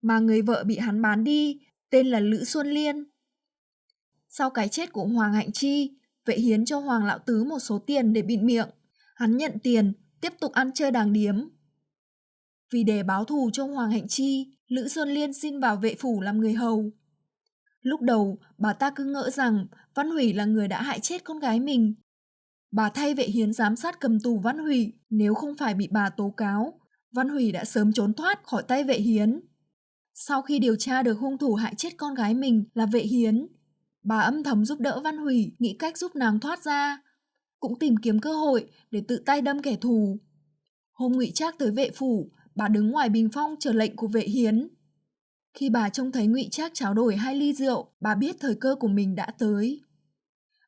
Mà người vợ bị hắn bán đi, tên là Lữ Xuân Liên. Sau cái chết của Hoàng Hạnh Chi, Vệ Hiến cho Hoàng Lão Tứ một số tiền để bịt miệng. Hắn nhận tiền, tiếp tục ăn chơi đàng điếm. Vì để báo thù cho Hoàng Hạnh Chi, Lữ Xuân Liên xin vào vệ phủ làm người hầu. Lúc đầu, bà ta cứ ngỡ rằng Văn Hủy là người đã hại chết con gái mình. Bà thay Vệ Hiến giám sát cầm tù Văn Hủy, nếu không phải bị bà tố cáo, Văn Hủy đã sớm trốn thoát khỏi tay Vệ Hiến. Sau khi điều tra được hung thủ hại chết con gái mình là Vệ Hiến, bà âm thầm giúp đỡ Văn Hủy nghĩ cách giúp nàng thoát ra, cũng tìm kiếm cơ hội để tự tay đâm kẻ thù. Hôm Ngụy Trác tới vệ phủ, bà đứng ngoài bình phong chờ lệnh của Vệ Hiến. Khi bà trông thấy Ngụy Trác trao đổi 2 ly rượu, bà biết thời cơ của mình đã tới.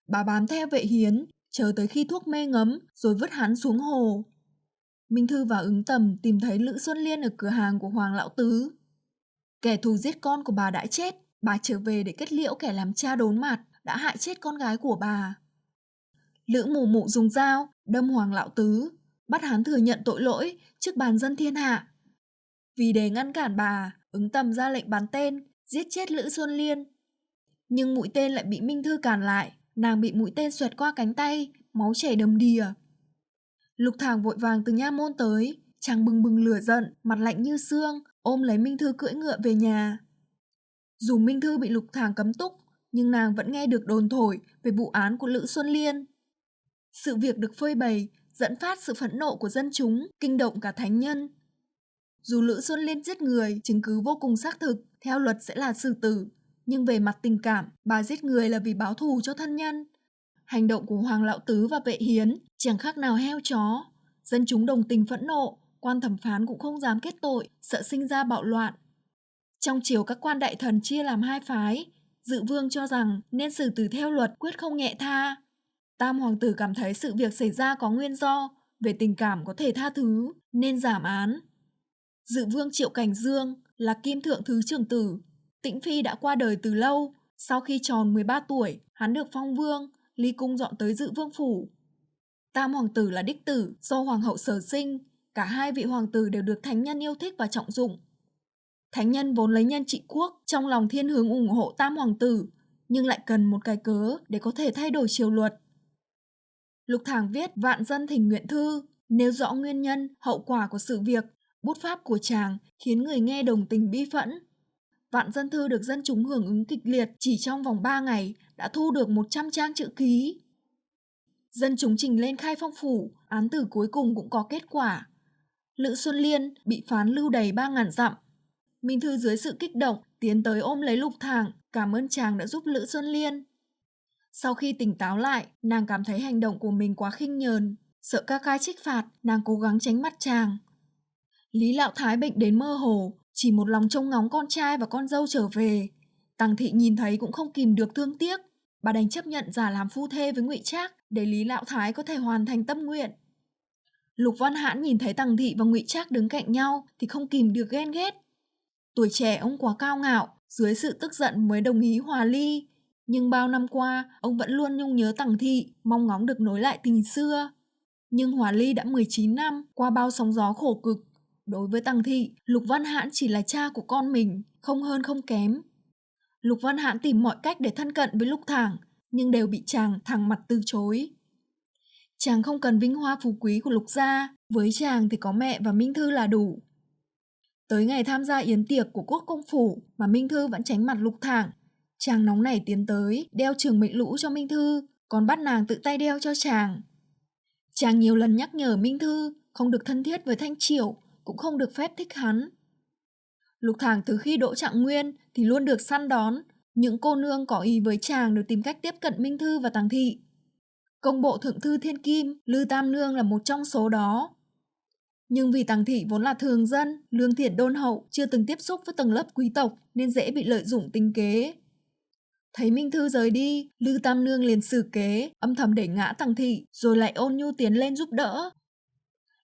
Bà bám theo Vệ Hiến, chờ tới khi thuốc mê ngấm rồi vứt hắn xuống hồ. Minh Thư và Ứng Tầm tìm thấy Lữ Xuân Liên ở cửa hàng của Hoàng Lão Tứ. Kẻ thù giết con của bà đã chết, bà trở về để kết liễu kẻ làm cha đốn mặt đã hại chết con gái của bà. Lữ Mụ Mụ dùng dao đâm Hoàng Lão Tứ, bắt hắn thừa nhận tội lỗi trước bàn dân thiên hạ. Vì để ngăn cản bà, Ứng Tầm ra lệnh bắn tên, giết chết Lữ Xuân Liên. Nhưng mũi tên lại bị Minh Thư cản lại, nàng bị mũi tên xoẹt qua cánh tay, máu chảy đầm đìa. Lục Thàng vội vàng từ nha môn tới, chàng bừng bừng lửa giận, mặt lạnh như xương, ôm lấy Minh Thư cưỡi ngựa về nhà. Dù Minh Thư bị Lục Thàng cấm túc, nhưng nàng vẫn nghe được đồn thổi về vụ án của Lữ Xuân Liên. Sự việc được phơi bày, dẫn phát sự phẫn nộ của dân chúng, kinh động cả thánh nhân. Dù Lữ Xuân Liên giết người, chứng cứ vô cùng xác thực, theo luật sẽ là xử tử, nhưng về mặt tình cảm, bà giết người là vì báo thù cho thân nhân. Hành động của Hoàng Lão Tứ và Vệ Hiến chẳng khác nào heo chó. Dân chúng đồng tình phẫn nộ, quan thẩm phán cũng không dám kết tội, sợ sinh ra bạo loạn. Trong triều các quan đại thần chia làm 2 phái, Dự Vương cho rằng nên xử tử theo luật, quyết không nhẹ tha. Tam hoàng tử cảm thấy sự việc xảy ra có nguyên do, về tình cảm có thể tha thứ, nên giảm án. Dự Vương Triệu Cảnh Dương là Kim Thượng Thứ Trưởng Tử. Tĩnh Phi đã qua đời từ lâu, sau khi tròn 13 tuổi, hắn được phong vương, ly cung dọn tới Dự Vương Phủ. Tam hoàng tử là đích tử do hoàng hậu sở sinh, cả 2 vị hoàng tử đều được thánh nhân yêu thích và trọng dụng. Thánh nhân vốn lấy nhân trị quốc, trong lòng thiên hướng ủng hộ tam hoàng tử, nhưng lại cần một cái cớ để có thể thay đổi triều luật. Lục Thàng viết Vạn Dân Thỉnh Nguyện Thư, nêu rõ nguyên nhân, hậu quả của sự việc. Bút pháp của chàng khiến người nghe đồng tình bi phẫn. Vạn Dân Thư được dân chúng hưởng ứng kịch liệt, chỉ trong vòng 3 ngày đã thu được 100 trang chữ ký. Dân chúng trình lên Khai Phong Phủ, án tử cuối cùng cũng có kết quả. Lữ Xuân Liên bị phán lưu đày 3.000 dặm. Minh Thư dưới sự kích động tiến tới ôm lấy Lục Thàng, cảm ơn chàng đã giúp Lữ Xuân Liên. Sau khi tỉnh táo lại, nàng cảm thấy hành động của mình quá khinh nhờn, sợ ca ca trách phạt, nàng cố gắng tránh mặt chàng. Lý Lão Thái bệnh đến mơ hồ, chỉ một lòng trông ngóng con trai và con dâu trở về. Tằng Thị nhìn thấy cũng không kìm được thương tiếc, bà đành chấp nhận giả làm phu thê với Ngụy Trác để Lý Lão Thái có thể hoàn thành tâm nguyện. Lục Văn Hãn nhìn thấy Tằng Thị và Ngụy Trác đứng cạnh nhau thì không kìm được ghen ghét. Tuổi trẻ ông quá cao ngạo, dưới sự tức giận mới đồng ý hòa ly. Nhưng bao năm qua, ông vẫn luôn nhung nhớ Tằng Thị, mong ngóng được nối lại tình xưa. Nhưng hòa ly đã 19 năm, qua bao sóng gió khổ cực. Đối với Tằng Thị, Lục Văn Hãn chỉ là cha của con mình, không hơn không kém. Lục Văn Hãn tìm mọi cách để thân cận với Lục Thàng, nhưng đều bị chàng thẳng mặt từ chối. Chàng không cần vinh hoa phú quý của Lục gia, với chàng thì có mẹ và Minh Thư là đủ. Tới ngày tham gia yến tiệc của Quốc công phủ mà Minh Thư vẫn tránh mặt Lục Thàng, chàng nóng nảy tiến tới, đeo trường mệnh lũ cho Minh Thư, còn bắt nàng tự tay đeo cho chàng. Chàng nhiều lần nhắc nhở Minh Thư không được thân thiết với Thanh Triểu, cũng không được phép thích hắn. Lục Thàng từ khi đỗ trạng nguyên thì luôn được săn đón, những cô nương có ý với chàng đều tìm cách tiếp cận Minh Thư và Tằng Thị. Công bộ thượng thư Thiên Kim, Lư Tam Nương là một trong số đó. Nhưng vì Tằng Thị vốn là thường dân, lương thiện đôn hậu, chưa từng tiếp xúc với tầng lớp quý tộc nên dễ bị lợi dụng tính kế. Thấy Minh Thư rời đi, Lư Tam Nương liền xử kế, âm thầm đẩy ngã Tằng Thị, rồi lại ôn nhu tiến lên giúp đỡ.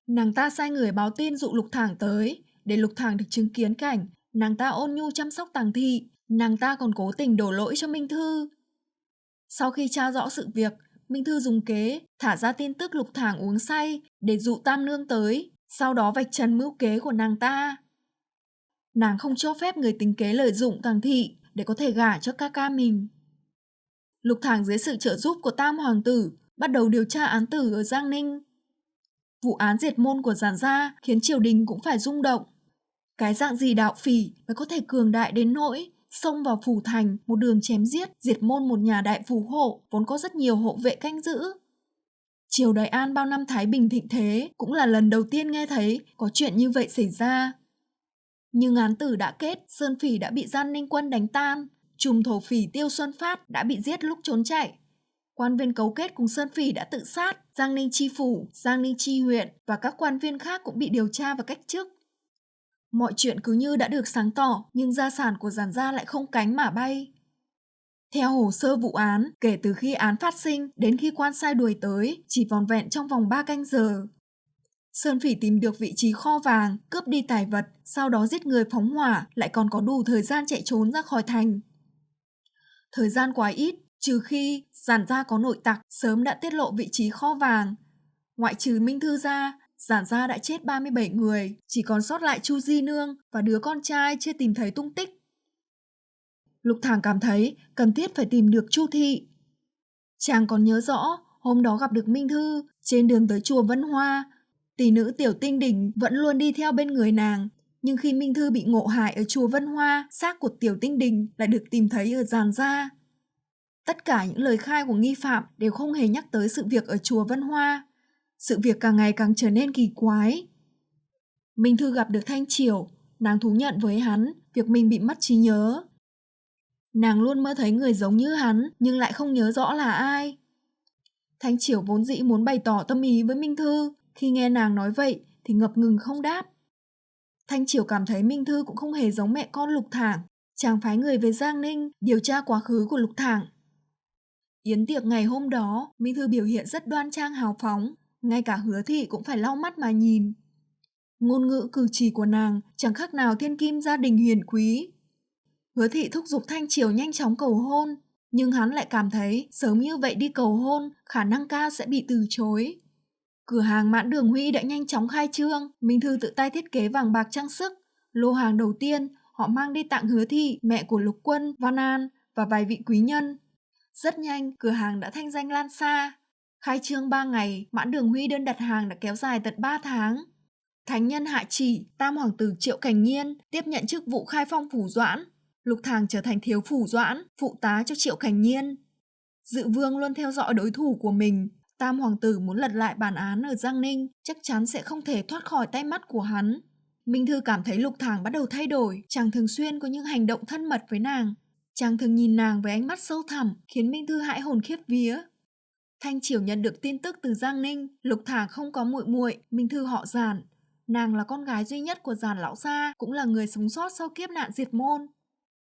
Nàng ta sai người báo tin dụ Lục Thàng tới, để Lục Thàng được chứng kiến cảnh nàng ta ôn nhu chăm sóc Tằng Thị, nàng ta còn cố tình đổ lỗi cho Minh Thư. Sau khi tra rõ sự việc, Minh Thư dùng kế thả ra tin tức Lục Thàng uống say để dụ Tam Nương tới, sau đó vạch trần mưu kế của nàng ta. Nàng không cho phép người tính kế lợi dụng Tằng Thị để có thể gả cho ca ca mình. Lục Thàng dưới sự trợ giúp của Tam hoàng tử bắt đầu điều tra án tử ở Giang Ninh. Vụ án diệt môn của Giản gia khiến triều đình cũng phải rung động. Cái dạng gì đạo phỉ mới có thể cường đại đến nỗi xông vào phủ thành một đường chém giết, diệt môn một nhà đại phú hộ vốn có rất nhiều hộ vệ canh giữ. Triều Đại An bao năm thái bình thịnh thế cũng là lần đầu tiên nghe thấy có chuyện như vậy xảy ra. Nhưng án tử đã kết, Sơn Phỉ đã bị Giang Ninh quân đánh tan, trùm thổ phỉ Tiêu Xuân Phát đã bị giết lúc trốn chạy. Quan viên cấu kết cùng Sơn Phỉ đã tự sát, Giang Ninh chi phủ, Giang Ninh chi huyện và các quan viên khác cũng bị điều tra và cách chức. Mọi chuyện cứ như đã được sáng tỏ, nhưng gia sản của Giản Gia lại không cánh mà bay. Theo hồ sơ vụ án, kể từ khi án phát sinh đến khi quan sai đuổi tới, chỉ vỏn vẹn trong vòng 3 canh giờ. Sơn Phỉ tìm được vị trí kho vàng, cướp đi tài vật, sau đó giết người phóng hỏa, lại còn có đủ thời gian chạy trốn ra khỏi thành. Thời gian quá ít, trừ khi Giản Gia có nội tặc sớm đã tiết lộ vị trí kho vàng. Ngoại trừ Minh Thư ra, Giản Gia đã chết 37 người, chỉ còn sót lại Chu Di Nương và đứa con trai chưa tìm thấy tung tích. Lục Thảng cảm thấy cần thiết phải tìm được Chu Thị. Chàng còn nhớ rõ, hôm đó gặp được Minh Thư, trên đường tới chùa Vân Hoa, tỷ nữ Tiểu Tinh Đỉnh vẫn luôn đi theo bên người nàng. Nhưng khi Minh Thư bị ngộ hại ở chùa Vân Hoa, xác của Tiểu Tinh Đỉnh lại được tìm thấy ở Giản Gia. Tất cả những lời khai của nghi phạm đều không hề nhắc tới sự việc ở chùa Vân Hoa. Sự việc càng ngày càng trở nên kỳ quái. Minh Thư gặp được Thanh Triểu, nàng thú nhận với hắn việc mình bị mất trí nhớ. Nàng luôn mơ thấy người giống như hắn nhưng lại không nhớ rõ là ai. Thanh Triểu vốn dĩ muốn bày tỏ tâm ý với Minh Thư, khi nghe nàng nói vậy thì ngập ngừng không đáp. Thanh Triểu cảm thấy Minh Thư cũng không hề giống mẹ con Lục Thảng. Chàng phái người về Giang Ninh điều tra quá khứ của Lục Thảng. Yến tiệc ngày hôm đó, Minh Thư biểu hiện rất đoan trang hào phóng, ngay cả Hứa Thị cũng phải lau mắt mà nhìn. Ngôn ngữ cử chỉ của nàng chẳng khác nào thiên kim gia đình hiền quý. Hứa Thị thúc giục Thanh Triều nhanh chóng cầu hôn, nhưng hắn lại cảm thấy sớm như vậy đi cầu hôn, khả năng cao sẽ bị từ chối. Cửa hàng Mãn Đường Huy đã nhanh chóng khai trương, Minh Thư tự tay thiết kế vàng bạc trang sức. Lô hàng đầu tiên, họ mang đi tặng Hứa Thị, mẹ của Lục Quân, Văn An và vài vị quý nhân. Rất nhanh, cửa hàng đã thanh danh lan xa. Khai trương 3 ngày, Mãn Đường Huy đơn đặt hàng đã kéo dài tận 3 tháng. Thánh nhân hạ chỉ, Tam hoàng tử Triệu Cảnh Nhiên tiếp nhận chức vụ khai phong phủ doãn. Lục Thàng trở thành thiếu phủ doãn, phụ tá cho Triệu Cảnh Nhiên. Dự vương luôn theo dõi đối thủ của mình. Tam hoàng tử muốn lật lại bản án ở Giang Ninh, chắc chắn sẽ không thể thoát khỏi tay mắt của hắn. Minh Thư cảm thấy Lục Thàng bắt đầu thay đổi, chàng thường xuyên có những hành động thân mật với nàng. Chàng thường nhìn nàng với ánh mắt sâu thẳm, khiến Minh Thư hãi hồn khiếp vía. Thanh Triểu nhận được tin tức từ Giang Ninh, Lục Thàng không có muội muội, Minh Thư họ Giản. Nàng là con gái duy nhất của Giản lão gia, cũng là người sống sót sau kiếp nạn diệt môn.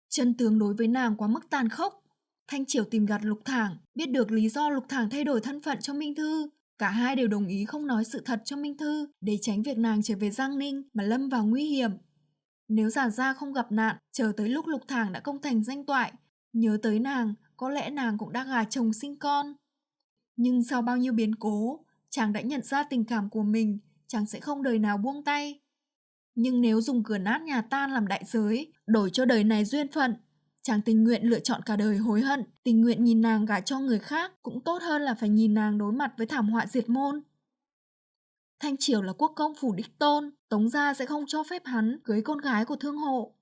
Chân tướng đối với nàng quá mức tàn khốc. Thanh Triểu tìm gặp Lục Thàng, biết được lý do Lục Thàng thay đổi thân phận cho Minh Thư. Cả hai đều đồng ý không nói sự thật cho Minh Thư để tránh việc nàng trở về Giang Ninh mà lâm vào nguy hiểm. Nếu Giản Gia không gặp nạn, chờ tới lúc Lục Thàng đã công thành danh toại, nhớ tới nàng, có lẽ nàng cũng đã gả chồng sinh con. Nhưng sau bao nhiêu biến cố, chàng đã nhận ra tình cảm của mình, chàng sẽ không đời nào buông tay. Nhưng nếu dùng cửa nát nhà tan làm đại giới, đổi cho đời này duyên phận, chàng tình nguyện lựa chọn cả đời hối hận, tình nguyện nhìn nàng gả cho người khác cũng tốt hơn là phải nhìn nàng đối mặt với thảm họa diệt môn. Thanh Triểu là quốc công phủ đích tôn, Tống gia sẽ không cho phép hắn cưới con gái của thương hộ.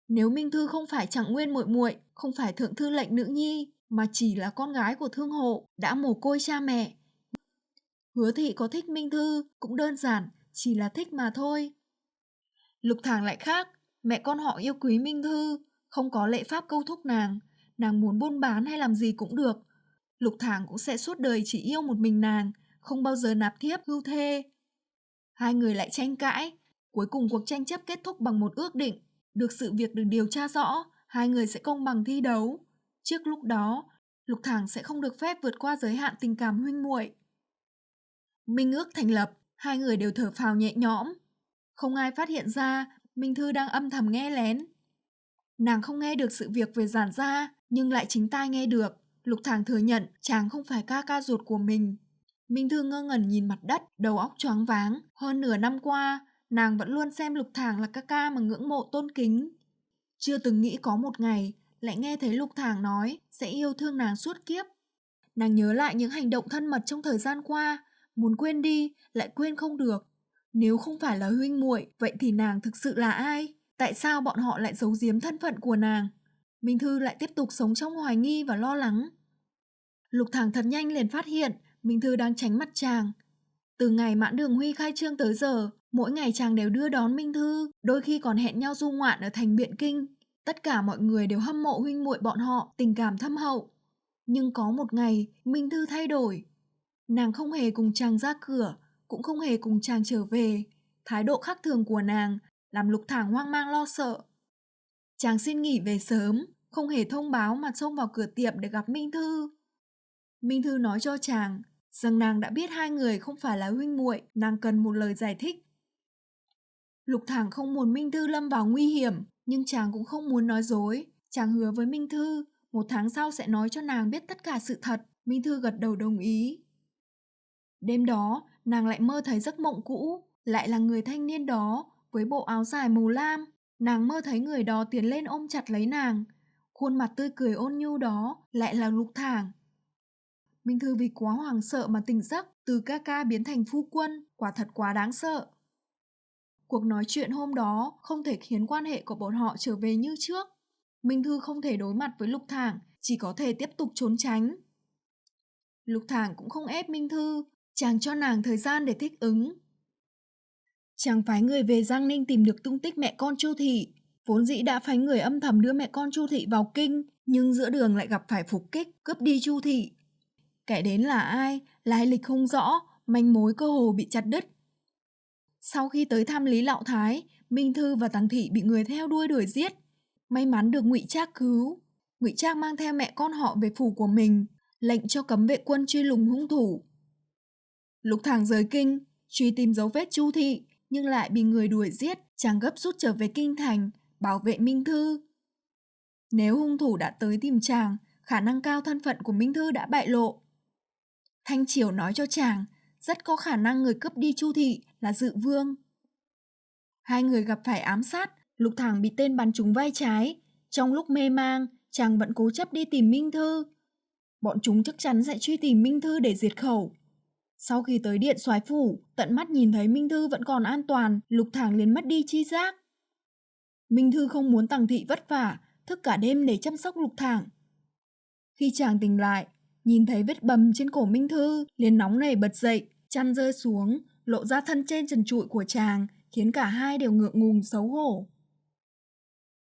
Nếu Minh Thư không phải Trạng Nguyên muội muội, không phải thượng thư lệnh nữ nhi, mà chỉ là con gái của thương hộ, đã mồ côi cha mẹ. Hứa Thị có thích Minh Thư cũng đơn giản, chỉ là thích mà thôi. Lục Thàng lại khác, mẹ con họ yêu quý Minh Thư, không có lệ pháp câu thúc nàng muốn buôn bán hay làm gì cũng được. Lục Thàng cũng sẽ suốt đời chỉ yêu một mình nàng, không bao giờ nạp thiếp hưu thê. Hai người lại tranh cãi, cuối cùng cuộc tranh chấp kết thúc bằng một ước định, được sự việc được điều tra rõ, hai người sẽ công bằng thi đấu. Trước lúc đó, Lục Thàng sẽ không được phép vượt qua giới hạn tình cảm huynh muội. Minh ước thành lập, hai người đều thở phào nhẹ nhõm. Không ai phát hiện ra Minh Thư đang âm thầm nghe lén. Nàng không nghe được sự việc về Giản Gia, nhưng lại chính tai nghe được. Lục Thàng thừa nhận chàng không phải ca ca ruột của mình. Minh Thư ngơ ngẩn nhìn mặt đất, đầu óc choáng váng. Hơn nửa năm qua, nàng vẫn luôn xem Lục Thàng là ca ca mà ngưỡng mộ tôn kính. Chưa từng nghĩ có một ngày lại nghe thấy Lục Thàng nói sẽ yêu thương nàng suốt kiếp. Nàng nhớ lại những hành động thân mật trong thời gian qua, muốn quên đi lại quên không được. Nếu không phải là huynh muội, vậy thì nàng thực sự là ai? Tại sao bọn họ lại giấu giếm thân phận của nàng? Minh Thư lại tiếp tục sống trong hoài nghi và lo lắng. Lục Thàng thật nhanh liền phát hiện Minh Thư đang tránh mặt chàng. Từ ngày Mãn Đường Huy khai trương tới giờ, mỗi ngày chàng đều đưa đón Minh Thư, đôi khi còn hẹn nhau du ngoạn ở thành Biện Kinh. Tất cả mọi người đều hâm mộ huynh muội bọn họ, tình cảm thâm hậu. Nhưng có một ngày, Minh Thư thay đổi. Nàng không hề cùng chàng ra cửa, cũng không hề cùng chàng trở về. Thái độ khác thường của nàng làm Lục Thảng hoang mang lo sợ. Chàng xin nghỉ về sớm, không hề thông báo mà xông vào cửa tiệm để gặp Minh Thư. Minh Thư nói cho chàng rằng nàng đã biết hai người không phải là huynh muội, nàng cần một lời giải thích. Lục Thảng không muốn Minh Thư lâm vào nguy hiểm, nhưng chàng cũng không muốn nói dối. Chàng hứa với Minh Thư 1 tháng sau sẽ nói cho nàng biết tất cả sự thật. Minh Thư gật đầu đồng ý. Đêm đó, nàng lại mơ thấy giấc mộng cũ, lại là người thanh niên đó với bộ áo dài màu lam. Nàng mơ thấy người đó tiến lên ôm chặt lấy nàng. Khuôn mặt tươi cười ôn nhu đó lại là Lục Thảng. Minh Thư vì quá hoảng sợ mà tỉnh giấc, từ ca ca biến thành phu quân, quả thật quá đáng sợ. Cuộc nói chuyện hôm đó không thể khiến quan hệ của bọn họ trở về như trước. Minh Thư không thể đối mặt với Lục Thảng, chỉ có thể tiếp tục trốn tránh. Lục Thảng cũng không ép Minh Thư, chàng cho nàng thời gian để thích ứng. Chàng phái người về Giang Ninh tìm được tung tích mẹ con Chu Thị. Vốn dĩ đã phái người âm thầm đưa mẹ con Chu Thị vào kinh, nhưng giữa đường lại gặp phải phục kích, cướp đi Chu Thị. Kẻ đến là ai, lai lịch không rõ, manh mối cơ hồ bị chặt đứt. Sau khi tới thăm Lý Lão Thái, Minh Thư và Tằng Thị bị người theo đuôi đuổi giết. May mắn được Ngụy Trác cứu. Ngụy Trác mang theo mẹ con họ về phủ của mình, lệnh cho cấm vệ quân truy lùng hung thủ. Lục Thảng rời kinh, truy tìm dấu vết Chu Thị, nhưng lại bị người đuổi giết. Chàng gấp rút trở về kinh thành, bảo vệ Minh Thư. Nếu hung thủ đã tới tìm chàng, khả năng cao thân phận của Minh Thư đã bại lộ. Thanh Triều nói cho chàng, rất có khả năng người cướp đi Chu Thị là Dự Vương. Hai người gặp phải ám sát, Lục Thảng bị tên bắn trúng vai trái. Trong lúc mê mang, chàng vẫn cố chấp đi tìm Minh Thư. Bọn chúng chắc chắn sẽ truy tìm Minh Thư để diệt khẩu. Sau khi tới Điện Soái phủ, tận mắt nhìn thấy Minh Thư vẫn còn an toàn, Lục Thảng liền mất đi chi giác. Minh Thư không muốn Tằng Thị vất vả, thức cả đêm để chăm sóc Lục Thảng. Khi chàng tỉnh lại, nhìn thấy vết bầm trên cổ Minh Thư, liền nóng nảy bật dậy, chăn rơi xuống, lộ ra thân trên trần trụi của chàng, khiến cả hai đều ngượng ngùng xấu hổ.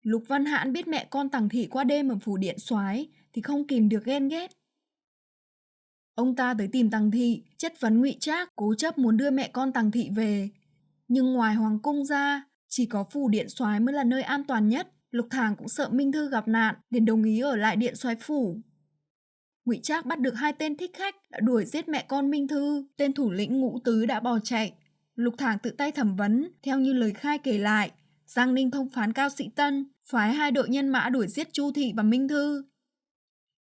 Lục Văn Hãn biết mẹ con Tằng Thị qua đêm ở phủ Điện Soái thì không kìm được ghen ghét. Ông ta tới tìm Tằng Thị, chất vấn Ngụy Trác, cố chấp muốn đưa mẹ con Tằng Thị về. Nhưng ngoài hoàng cung ra, chỉ có phủ Điện Soái mới là nơi an toàn nhất. Lục Thảng cũng sợ Minh Thư gặp nạn, nên đồng ý ở lại Điện Soái phủ. Ngụy Trác bắt được 2 tên thích khách đã đuổi giết mẹ con Minh Thư. Tên thủ lĩnh Ngũ Tứ đã bỏ chạy. Lục Thảng tự tay thẩm vấn, theo như lời khai kể lại, Giang Ninh thông phán Cao Sĩ Tân phái 2 đội nhân mã đuổi giết Chu Thị và Minh Thư.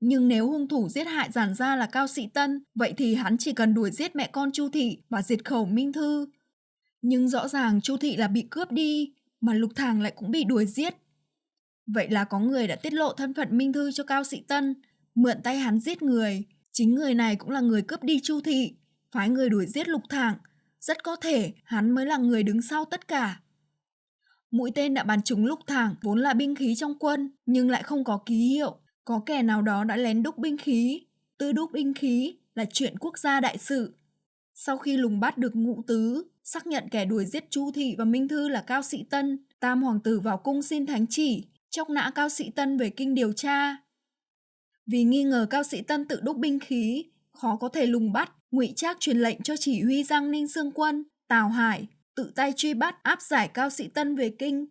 Nhưng nếu hung thủ giết hại giản gia là Cao Sĩ Tân, vậy thì hắn chỉ cần đuổi giết mẹ con Chu Thị và diệt khẩu Minh Thư. Nhưng rõ ràng Chu Thị là bị cướp đi, mà Lục Thảng lại cũng bị đuổi giết. Vậy là có người đã tiết lộ thân phận Minh Thư cho Cao Sĩ Tân, mượn tay hắn giết người. Chính người này cũng là người cướp đi Chu Thị, phái người đuổi giết Lục Thảng. Rất có thể hắn mới là người đứng sau tất cả. Mũi tên đã bắn trúng Lục Thảng vốn là binh khí trong quân, nhưng lại không có ký hiệu. Có kẻ nào đó đã lén đúc binh khí. Tự đúc binh khí là chuyện quốc gia đại sự. Sau khi lùng bắt được Ngũ Tứ, xác nhận kẻ đuổi giết Chu Thị và Minh Thư là Cao Sĩ Tân, Tam hoàng tử vào cung xin thánh chỉ, chóc nã Cao Sĩ Tân về kinh điều tra. Vì nghi ngờ Cao Sĩ Tân tự đúc binh khí, khó có thể lùng bắt, Ngụy Trác truyền lệnh cho chỉ huy Giang Ninh Xương Quân, Tào Hải, tự tay truy bắt áp giải Cao Sĩ Tân về kinh.